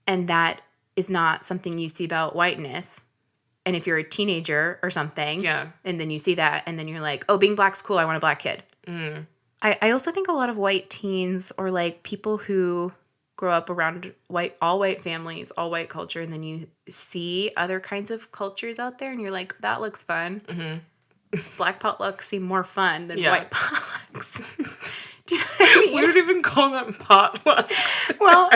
And that is not something you see about whiteness. And if you're a teenager or something, and then you see that, and then you're like, oh, being black's cool, I want a black kid. I also think a lot of white teens or like people who grow up around all white families, all white culture, and then you see other kinds of cultures out there and you're like, that looks fun. Black potlucks seem more fun than white potlucks. Do you know what I mean? We don't even call them potlucks. Well,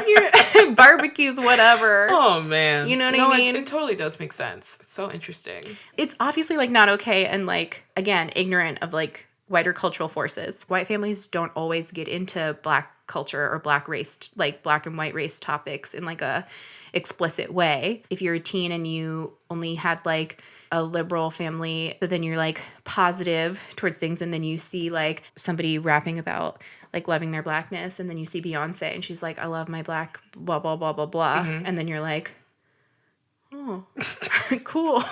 barbecues, whatever. Oh, man. You know what I mean? It totally does make sense. It's so interesting. It's obviously like not okay and like, again, ignorant of like wider cultural forces. White families don't always get into black culture or black race, like black and white race topics in like a explicit way. If you're a teen and you only had like a liberal family, but then you're like positive towards things, and then you see like somebody rapping about like loving their blackness, and then you see Beyonce and she's like, I love my black blah blah blah blah blah, and then you're like, oh, cool.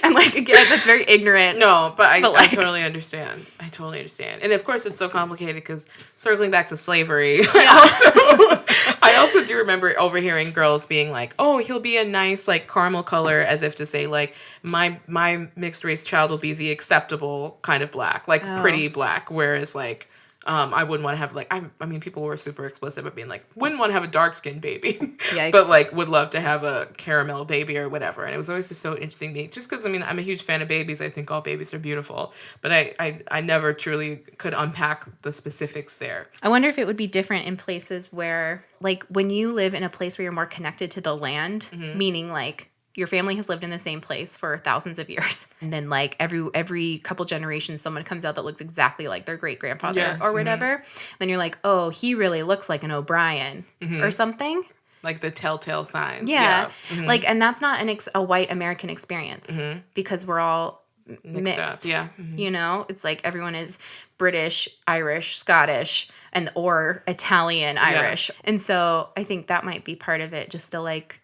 And like, again, that's very ignorant. No, but I totally understand. I totally understand. And of course it's so complicated because circling back to slavery, I also do remember overhearing girls being like, oh, he'll be a nice like caramel color, as if to say like my mixed race child will be the acceptable kind of black, like pretty black, whereas like I wouldn't want to have like, I mean, people were super explicit about being like, wouldn't want to have a dark skinned baby, Yikes. but like would love to have a caramel baby or whatever. And it was always just so interesting to me, just because I mean, I'm a huge fan of babies. I think all babies are beautiful, but I never truly could unpack the specifics there. I wonder if it would be different in places where like when you live in a place where you're more connected to the land, meaning like your family has lived in the same place for thousands of years. And then like every couple generations, someone comes out that looks exactly like their great grandfather or whatever. Then you're like, oh, he really looks like an O'Brien or something. Like the telltale signs. Yeah. Mm-hmm. Like, and that's not a white American experience because we're all mixed. Yeah. Mm-hmm. You know, it's like everyone is British, Irish, Scottish, and or Italian, Irish. And so I think that might be part of it, just a like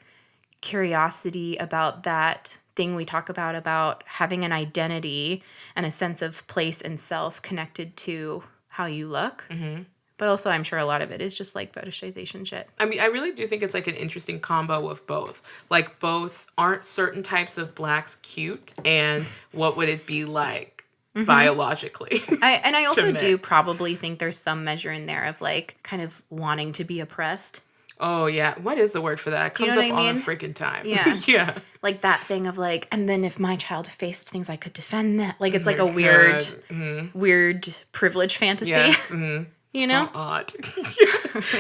curiosity about that thing we talk about having an identity and a sense of place and self connected to how you look. Mm-hmm. But also, I'm sure a lot of it is just like fetishization shit. I mean, I really do think it's like an interesting combo of both. Like, both aren't certain types of blacks cute, and what would it be like biologically? I also do probably think there's some measure in there of like kind of wanting to be oppressed. Oh, yeah. What is the word for that? It comes up all the freaking time. Yeah. Yeah. Like that thing of like, and then if my child faced things, I could defend that. Like, it's like a weird, weird privilege fantasy. Yes. Mm-hmm. You know? So odd.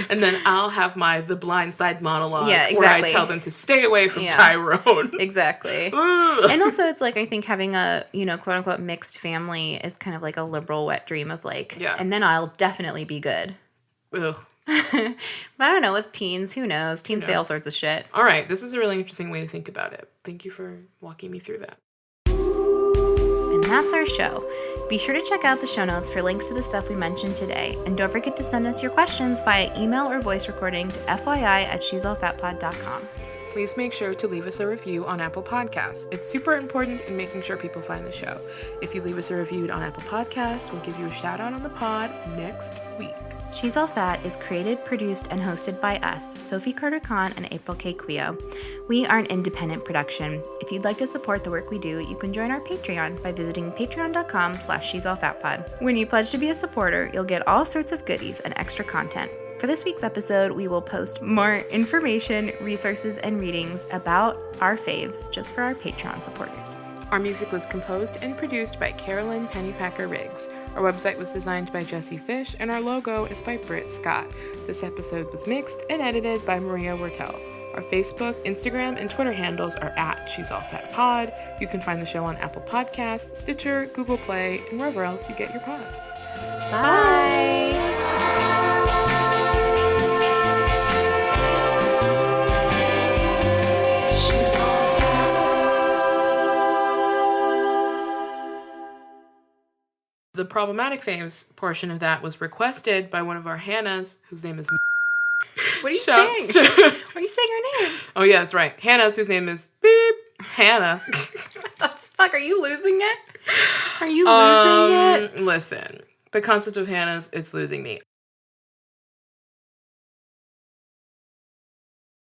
And then I'll have the blind side monologue where I tell them to stay away from Tyrone. Exactly. And also it's like, I think having a, you know, quote unquote mixed family is kind of like a liberal wet dream of like, and then I'll definitely be good. Ugh. But I don't know, with teens, who knows? Teens say all sorts of shit. All right. This is a really interesting way to think about it. Thank you for walking me through that. And that's our show. Be sure to check out the show notes for links to the stuff we mentioned today. And don't forget to send us your questions via email or voice recording to FYI@shesallfatpod.com. Please make sure to leave us a review on Apple Podcasts. It's super important in making sure people find the show. If you leave us a review on Apple Podcasts, we'll give you a shout out on the pod next week. She's All Fat is created, produced, and hosted by us, Sophie Carter-Kahn and April K. Quio. We are an independent production. If you'd like to support the work we do, you can join our Patreon by visiting patreon.com/shesallfatpod. When you pledge to be a supporter, you'll get all sorts of goodies and extra content. For this week's episode, we will post more information, resources, and readings about our faves just for our Patreon supporters. Our music was composed and produced by Carolyn Pennypacker Riggs. Our website was designed by Jesse Fish, and our logo is by Britt Scott. This episode was mixed and edited by Maria Wertel. Our Facebook, Instagram, and Twitter handles are @She'sAllFatPod. You can find the show on Apple Podcasts, Stitcher, Google Play, and wherever else you get your pods. Bye! The problematic faves portion of that was requested by one of our Hannahs, whose name is What are you saying? Why are you saying her name? Oh, yeah, that's right. Hannah's, whose name is Beep Hannah. What the fuck? Are you losing it? Are you losing it? Listen, the concept of Hannah's, it's losing me.